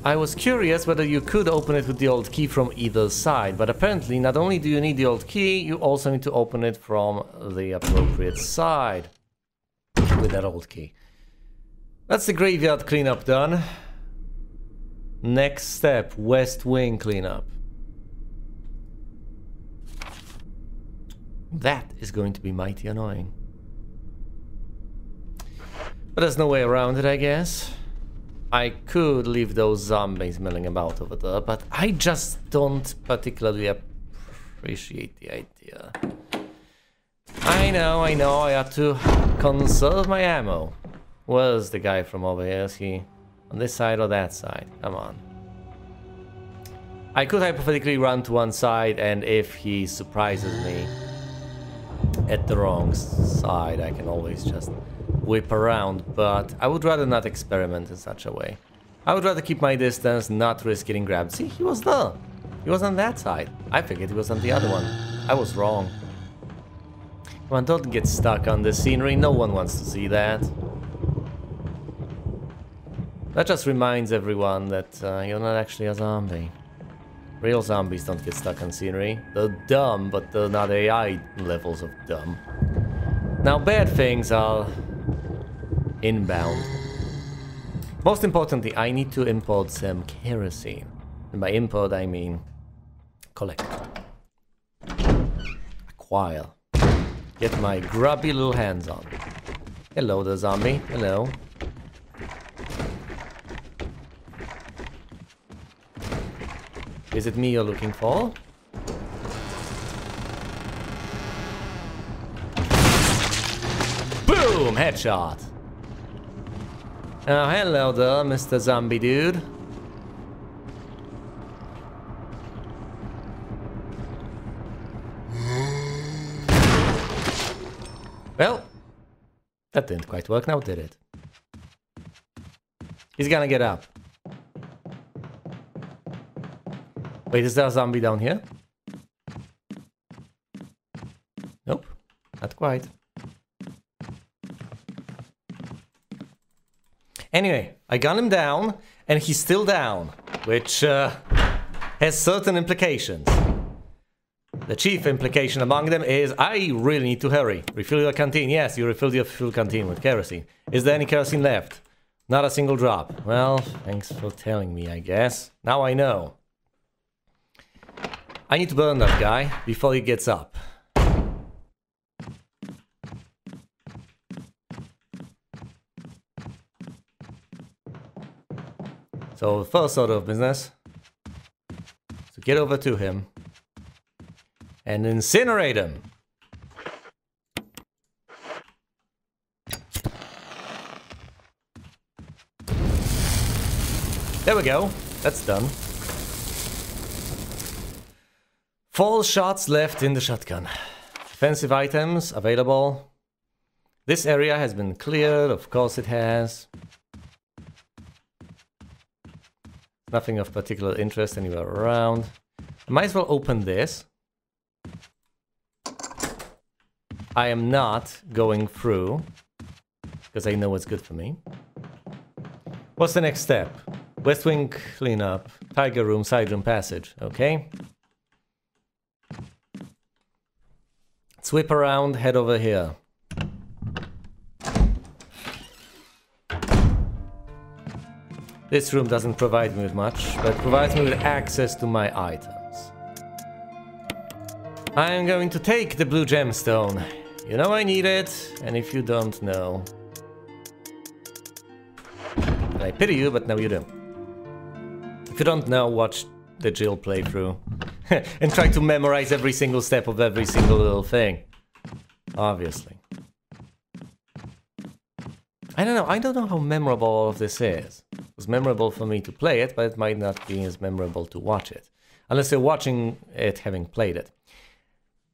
I was curious whether you could open it with the old key from either side, but apparently not only do you need the old key, you also need to open it from the appropriate side with that old key. That's the graveyard cleanup done. Next step, West Wing cleanup. That is going to be mighty annoying. But there's no way around it, I guess. I could leave those zombies milling about over there, but I just don't particularly appreciate the idea. I know, I have to conserve my ammo. Where's the guy from over here? Is he On this side or that side? Come on. I could hypothetically run to one side, and if he surprises me at the wrong side, I can always just whip around, but I would rather not experiment in such a way. I would rather keep my distance, not risk getting grabbed. See, he was there. He was on that side. I figured he was on the other one. I was wrong. Come on, don't get stuck on the scenery. No one wants to see that. That just reminds everyone that you're not actually a zombie. Real zombies don't get stuck on scenery. They're dumb, but they're not AI levels of dumb. Now, bad things are inbound. Most importantly, I need to import some kerosene. And by import, I mean collect. Acquire. Get my grubby little hands on. Hello there, zombie. Hello. Is it me you're looking for? Boom! Headshot! Oh, hello there, Mr. Zombie Dude. Well, that didn't quite work now, did it? He's gonna get up. Wait, is there a zombie down here? Nope, not quite. Anyway, I got him down, and he's still down, which has certain implications. The chief implication among them is I really need to hurry. Refill your canteen. Yes, you refilled your fuel canteen with kerosene. Is there any kerosene left? Not a single drop. Well, thanks for telling me, I guess. Now I know. I need to burn that guy before he gets up. So, the first order of business is to get over to him and incinerate him. There we go. That's done. 4 shots left in the shotgun. Defensive items available. This area has been cleared. Of course it has. Nothing of particular interest anywhere around. I might as well open this. I am not going through, because I know what's good for me. What's the next step? West wing cleanup, tiger room, side room passage, okay. Sweep around, head over here. This room doesn't provide me with much, but it provides me with access to my items. I am going to take the blue gemstone. You know I need it, and if you don't know... I pity you, but now you do. If you don't know, watch the Jill playthrough. And try to memorize every single step of every single little thing. Obviously. I don't know how memorable all of this is. It was memorable for me to play it, but it might not be as memorable to watch it. Unless you're watching it having played it.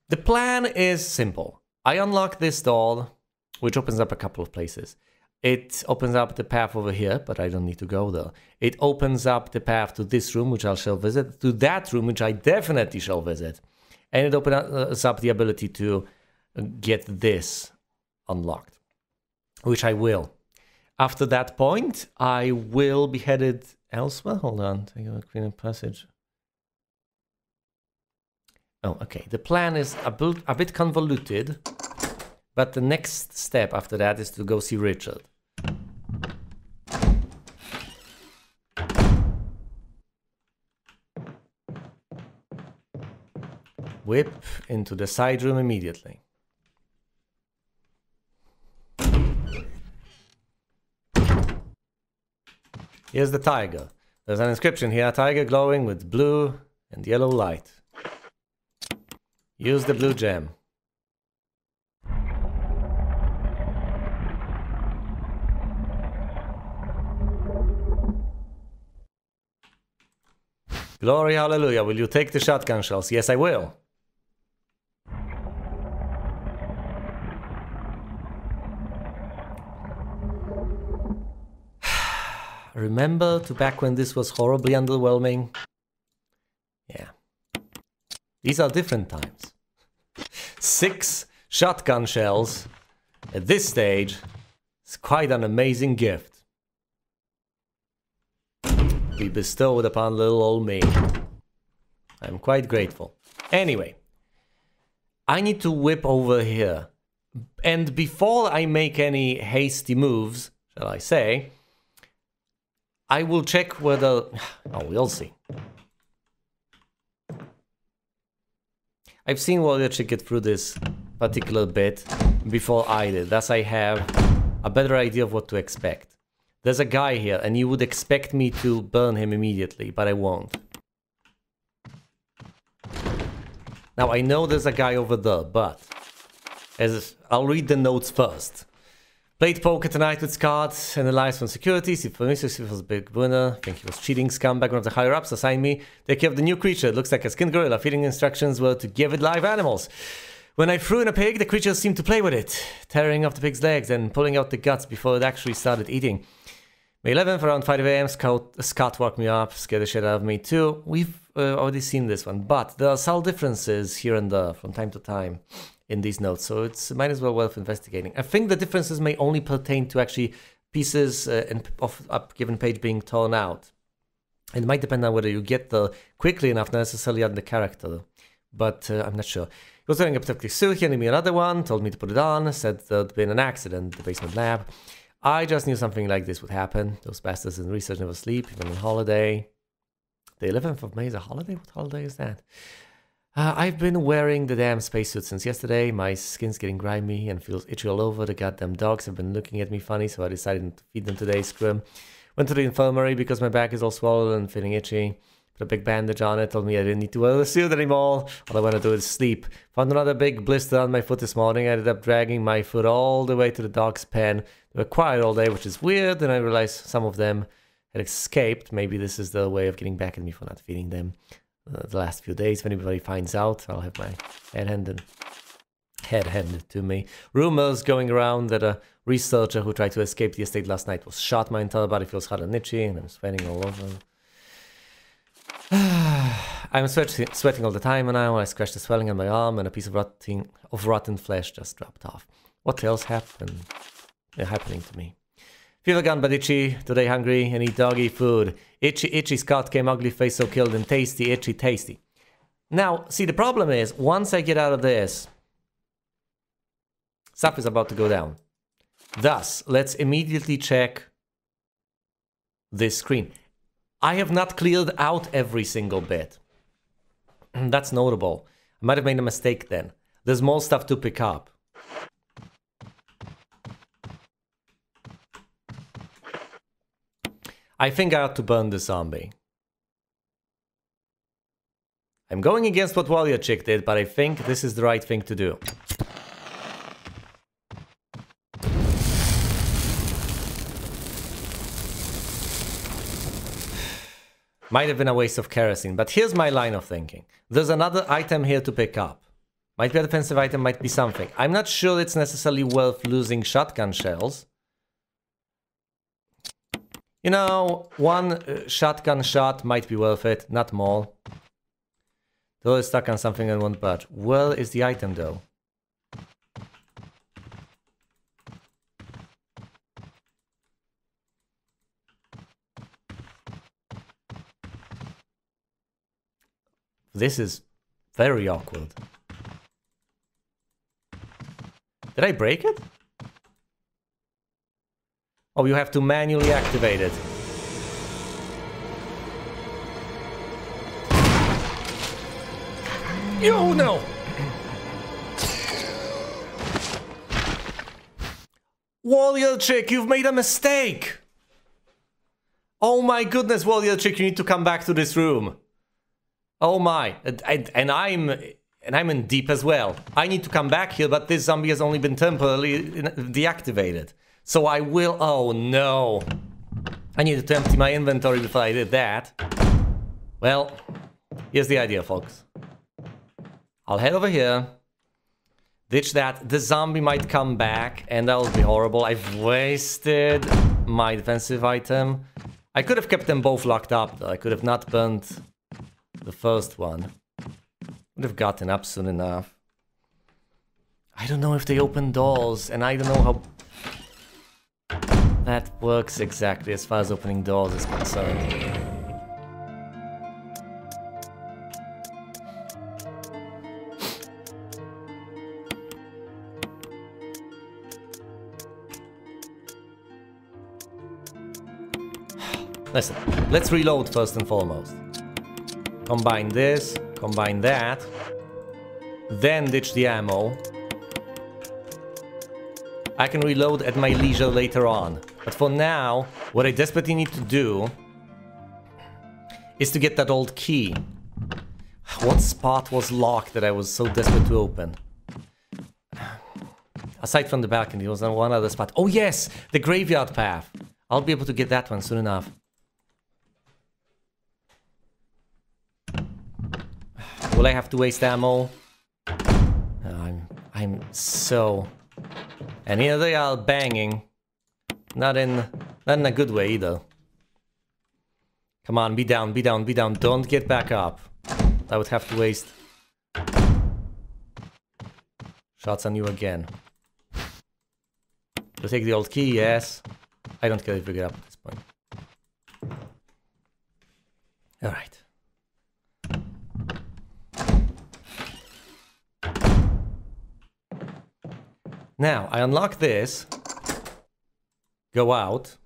The plan is simple. I unlock this door, which opens up a couple of places. It opens up the path over here, but I don't need to go there. It opens up the path to this room, which I shall visit, to that room, which I definitely shall visit. And it opens up the ability to get this unlocked, which I will. After that point, I will be headed elsewhere. Hold on, take a cleanup passage. Oh, okay. The plan is a bit convoluted, but the next step after that is to go see Richard. Whip into the side room immediately. Here's the tiger. There's an inscription here, tiger glowing with blue and yellow light. Use the blue gem. Glory, hallelujah. Will you take the shotgun shells? Yes, I will. Remember to back when this was horribly underwhelming? Yeah. These are different times. 6 shotgun shells at this stage is quite an amazing gift. Be bestowed upon little old me. I'm quite grateful. Anyway, I need to whip over here. And before I make any hasty moves, shall I say, I will check whether... Oh, we'll see. I've seen Warrior Chick get through this particular bit before I did. Thus I have a better idea of what to expect. There's a guy here, and you would expect me to burn him immediately, but I won't. Now, I know there's a guy over there, but... I'll read the notes first. Played poker tonight with Scott, analyzed from security, see for Mr. was a big winner, think he was cheating, scumbag. One of the higher-ups assigned me take care of the new creature. It looks like a skinned gorilla. Feeding instructions were to give it live animals. When I threw in a pig, the creature seemed to play with it, tearing off the pig's legs and pulling out the guts before it actually started eating. May 11th, around 5 AM, Scott woke me up, scared the shit out of me too. We've already seen this one, but there are subtle differences here and there from time to time in these notes, so it's might as well worth investigating. I think the differences may only pertain to actually pieces of a given page being torn out. It might depend on whether you get there quickly enough, not necessarily on the character, but I'm not sure. He was wearing a protective suit, handed me another one, told me to put it on, said there'd been an accident in the basement lab. I just knew something like this would happen. Those bastards in research never sleep, even on holiday. The 11th of May is a holiday? What holiday is that? I've been wearing the damn spacesuit since yesterday. My skin's getting grimy and feels itchy all over. The goddamn dogs have been looking at me funny, so I decided not to feed them today. Screw 'em. Went to the infirmary because my back is all swollen and feeling itchy. Put a big bandage on it. Told me I didn't need to wear the suit anymore. All I want to do is sleep. Found another big blister on my foot this morning. I ended up dragging my foot all the way to the dog's pen. They were quiet all day, which is weird. Then I realized some of them had escaped. Maybe this is their way of getting back at me for not feeding them. The last few days, if anybody finds out, I'll have my head handed to me. Rumors going around that a researcher who tried to escape the estate last night was shot. My entire body feels hot and itchy, and I'm sweating all over. I'm sweating all the time now. I scratched the swelling on my arm, and a piece of rotten flesh just dropped off. What else happening to me? Fever gone but itchy, today hungry and eat doggy food. Itchy Scott came ugly face so killed and tasty, itchy tasty. Now, see, the problem is, once I get out of this, stuff is about to go down. Thus, let's immediately check this screen. I have not cleared out every single bit. That's notable. I might have made a mistake then. There's more stuff to pick up. I think I ought to burn the zombie. I'm going against what Warrior Chick did, but I think this is the right thing to do. Might have been a waste of kerosene, but here's my line of thinking. There's another item here to pick up. Might be a defensive item, might be something. I'm not sure it's necessarily worth losing shotgun shells. You know, one shotgun shot might be worth it, not more. Though it's stuck on something and won't budge. Where is the item though? This is very awkward. Did I break it? Oh, you have to manually activate it. Oh no! Warrior Chick, you've made a mistake! Oh my goodness, Warrior Chick, you need to come back to this room. Oh my, and I'm in deep as well. I need to come back here, but this zombie has only been temporarily deactivated. So I will... Oh no. I needed to empty my inventory before I did that. Well, here's the idea, folks. I'll head over here. Ditch that. The zombie might come back, and that will be horrible. I've wasted my defensive item. I could have kept them both locked up, though. I could have not burnt the first one. Would have gotten up soon enough. I don't know if they open doors, and I don't know how that works exactly as far as opening doors is concerned. Listen, let's reload first and foremost. Combine this, combine that, then ditch the ammo. I can reload at my leisure later on. But for now, what I desperately need to do is to get that old key. What spot was locked that I was so desperate to open? Aside from the balcony, there was one other spot. Oh yes, the graveyard path. I'll be able to get that one soon enough. Will I have to waste ammo? I'm so... And here they are banging. Not in a good way either. Come on, be down, be down, be down. Don't get back up. I would have to waste shots on you again. To take the old key, yes. I don't get it figured out at this point. Alright. Now, I unlock this, go out,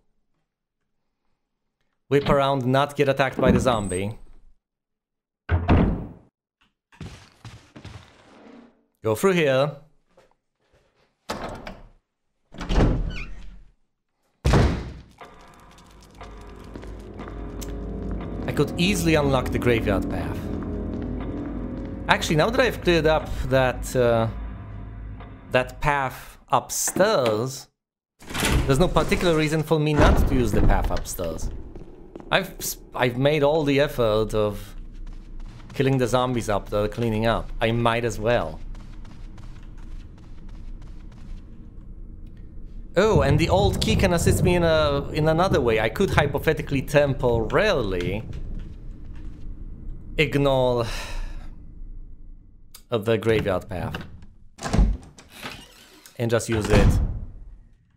whip around, not get attacked by the zombie, go through here, I could easily unlock the graveyard path. Actually, now that I've cleared up that path upstairs, there's no particular reason for me not to use the path upstairs. I've made all the effort of killing the zombies up there, cleaning up. I might as well. Oh, and the old key can assist me in another way. I could hypothetically temporarily ignore the graveyard path. And just use it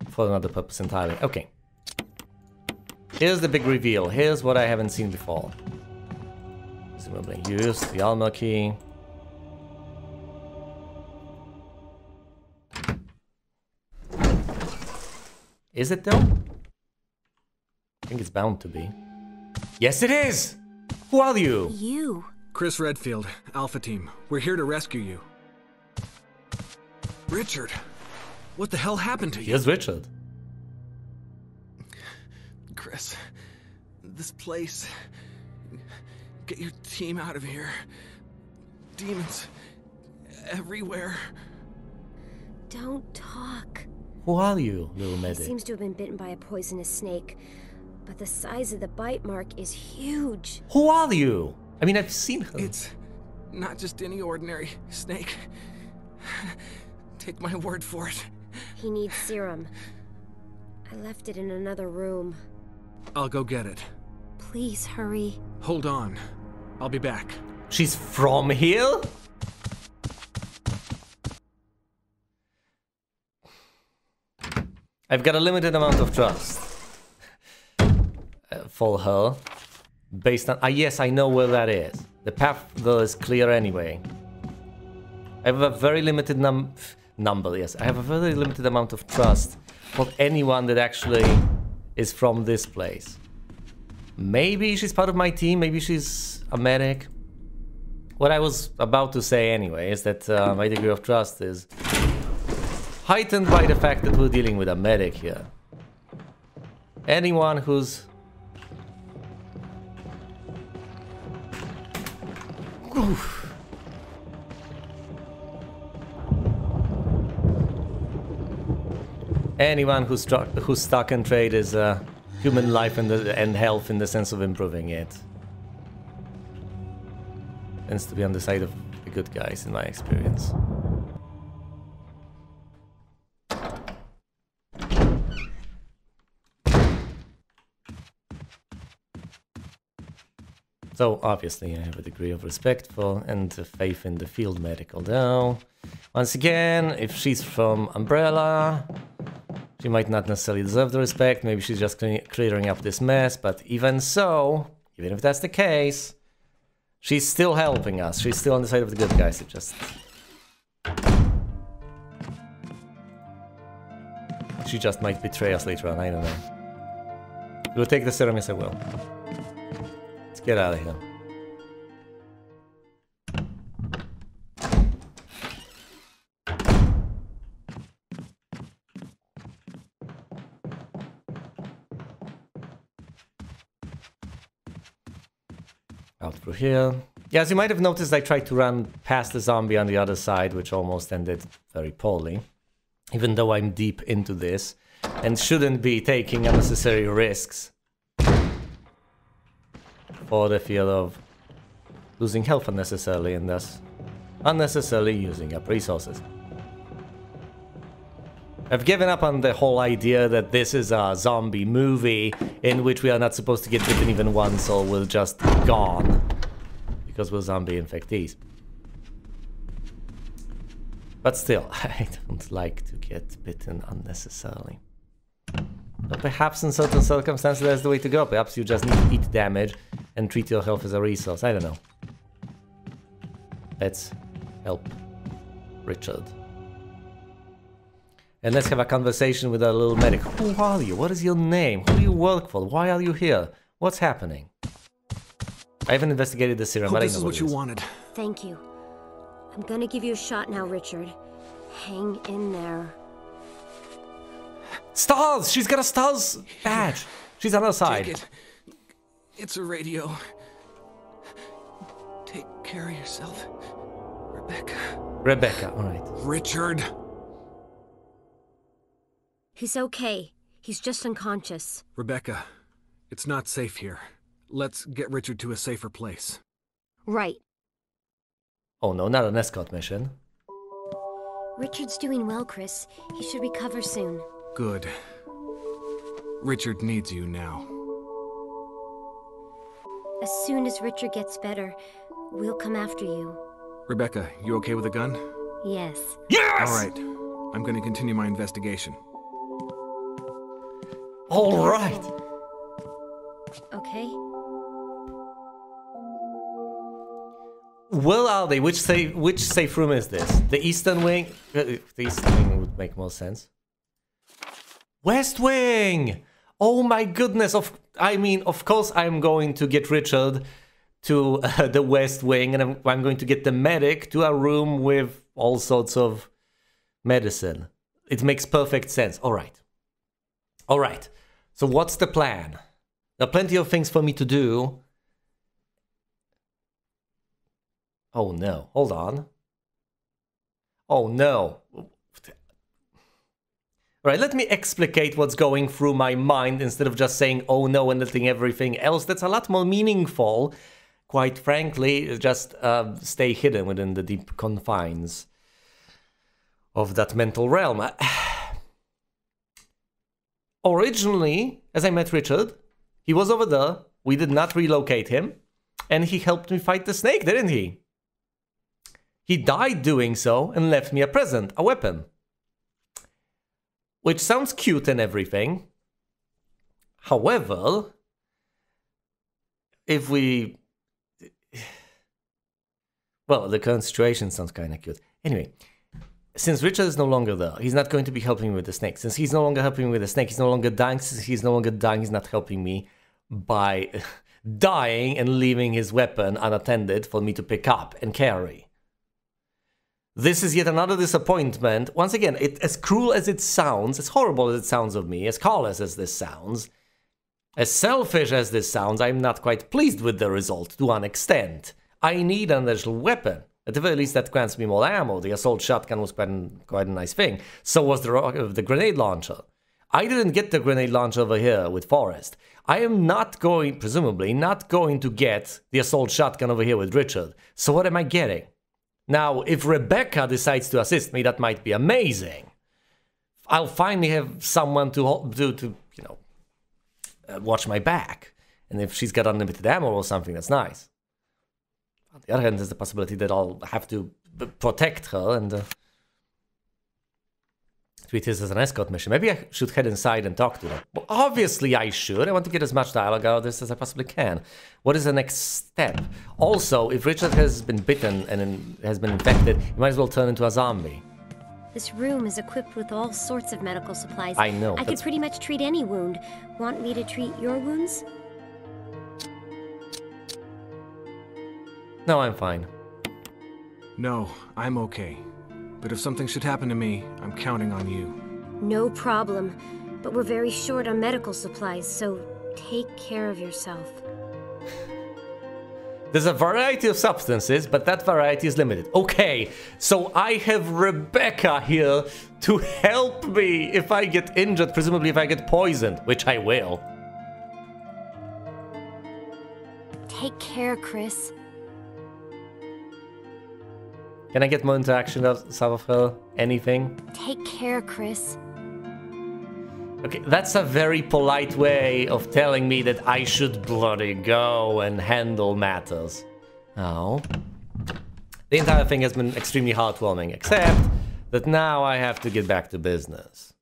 for another purpose entirely. Okay. Here's the big reveal. Here's what I haven't seen before. Presumably use the armor key. Is it though? I think it's bound to be. Yes, it is! Who are you?
You.
Chris Redfield, Alpha Team. We're here to rescue you. Richard, what the hell happened to you?
Here's Richard.
Chris, this place. Get your team out of here. Demons everywhere.
Don't talk.
Who are you, little
He
medic?
seems to have been bitten by a poisonous snake, but the size of the bite mark is huge.
Who are you? I mean, I've seen her.
It's not just any ordinary snake. Take my word for it.
He needs serum. I left it in another room.
I'll go get it.
Please hurry.
Hold on. I'll be back.
She's from here? I've got a limited amount of trust for her. Based on... yes, I know where that is. The path though is clear anyway. I have a very limited number, yes. I have a very limited amount of trust for anyone that actually is from this place. Maybe she's part of my team, maybe she's a medic. What I was about to say anyway is that my degree of trust is heightened by the fact that we're dealing with a medic here. Anyone who's... Oof. Anyone who's stuck in trade is human life and health in the sense of improving it. Tends to be on the side of the good guys, in my experience. So, obviously, I have a degree of respect for and faith in the field medical, though. Once again, if she's from Umbrella, she might not necessarily deserve the respect. Maybe she's just clearing up this mess, but even so, even if that's the case, she's still helping us. She's still on the side of the good guys. It just... She just might betray us later on, I don't know. Will take the serum? Yes, I will. Let's get out of here. Out through here. Yeah, as you might have noticed, I tried to run past the zombie on the other side, which almost ended very poorly. Even though I'm deep into this and shouldn't be taking unnecessary risks for the fear of losing health unnecessarily and thus unnecessarily using up resources. I've given up on the whole idea that this is a zombie movie in which we are not supposed to get bitten even once or we're just gone because we're zombie infectees. But still, I don't like to get bitten unnecessarily. But perhaps in certain circumstances that's the way to go. Perhaps you just need to eat damage and treat your health as a resource. I don't know. Let's help Richard. And let's have a conversation with our little medic. Who are you? What is your name? Who do you work for? Why are you here? What's happening? I haven't investigated the serum, but I know
this is what you wanted.
Thank you. I'm gonna give you a shot now, Richard. Hang in there.
Stars! She's got a Stars badge. She's on her side.
Take it. It's a radio. Take care of yourself, Rebecca.
Rebecca, alright.
Richard.
He's okay. He's just unconscious.
Rebecca, it's not safe here. Let's get Richard to a safer place.
Right.
Oh no, not an escort mission.
Richard's doing well, Chris. He should recover soon.
Good. Richard needs you now.
As soon as Richard gets better, we'll come after you.
Rebecca, you okay with a gun?
Yes.
Yes!
Alright. I'm gonna continue my investigation.
Alright!
Okay.
Where are they? Which safe room is this? The eastern wing? The eastern wing would make more sense. West wing! Oh my goodness! Of course I'm going to get Richard to the west wing, and I'm going to get the medic to a room with all sorts of medicine. It makes perfect sense. Alright. Alright. So what's the plan? There are plenty of things for me to do. Oh no, hold on. Oh no. Alright, let me explicate what's going through my mind instead of just saying oh no and letting everything else that's a lot more meaningful, quite frankly, just stay hidden within the deep confines of that mental realm. Originally, as I met Richard, he was over there, we did not relocate him, and he helped me fight the snake, didn't he? He died doing so and left me a present, a weapon. Which sounds cute and everything. However, if we... Well, the current situation sounds kind of cute. Anyway, since Richard is no longer there, he's not going to be helping me with the snake. Since he's no longer helping me with the snake, he's no longer dying. Since he's no longer dying, he's not helping me by dying and leaving his weapon unattended for me to pick up and carry. This is yet another disappointment. Once again, as cruel as it sounds, as horrible as it sounds of me, as callous as this sounds, as selfish as this sounds, I'm not quite pleased with the result to an extent. I need an additional weapon. At the very least, that grants me more ammo. The assault shotgun was quite a nice thing. So was the grenade launcher. I didn't get the grenade launch over here with Forrest. I am not going, presumably, not going to get the assault shotgun over here with Richard. So what am I getting? Now, if Rebecca decides to assist me, that might be amazing. I'll finally have someone to watch my back. And if she's got unlimited ammo or something, that's nice. On the other hand, there's the possibility that I'll have to protect her and treat this as an escort mission. Maybe I should head inside and talk to her. Well, obviously I should. I want to get as much dialogue out of this as I possibly can. What is the next step? Also, if Richard has been bitten and has been infected, he might as well turn into a zombie.
This room is equipped with all sorts of medical supplies.
I know.
I could pretty much treat any wound. Want me to treat your wounds?
No, I'm fine.
No, I'm okay. But if something should happen to me, I'm counting on you.
No problem. But we're very short on medical supplies, so take care of yourself.
There's a variety of substances, but that variety is limited. Okay, so I have Rebecca here to help me if I get injured, presumably if I get poisoned, which I will.
Take care, Chris.
Can I get more interaction outside of her? Anything?
Take care, Chris.
Okay, that's a very polite way of telling me that I should bloody go and handle matters. Oh. The entire thing has been extremely heartwarming, except that now I have to get back to business.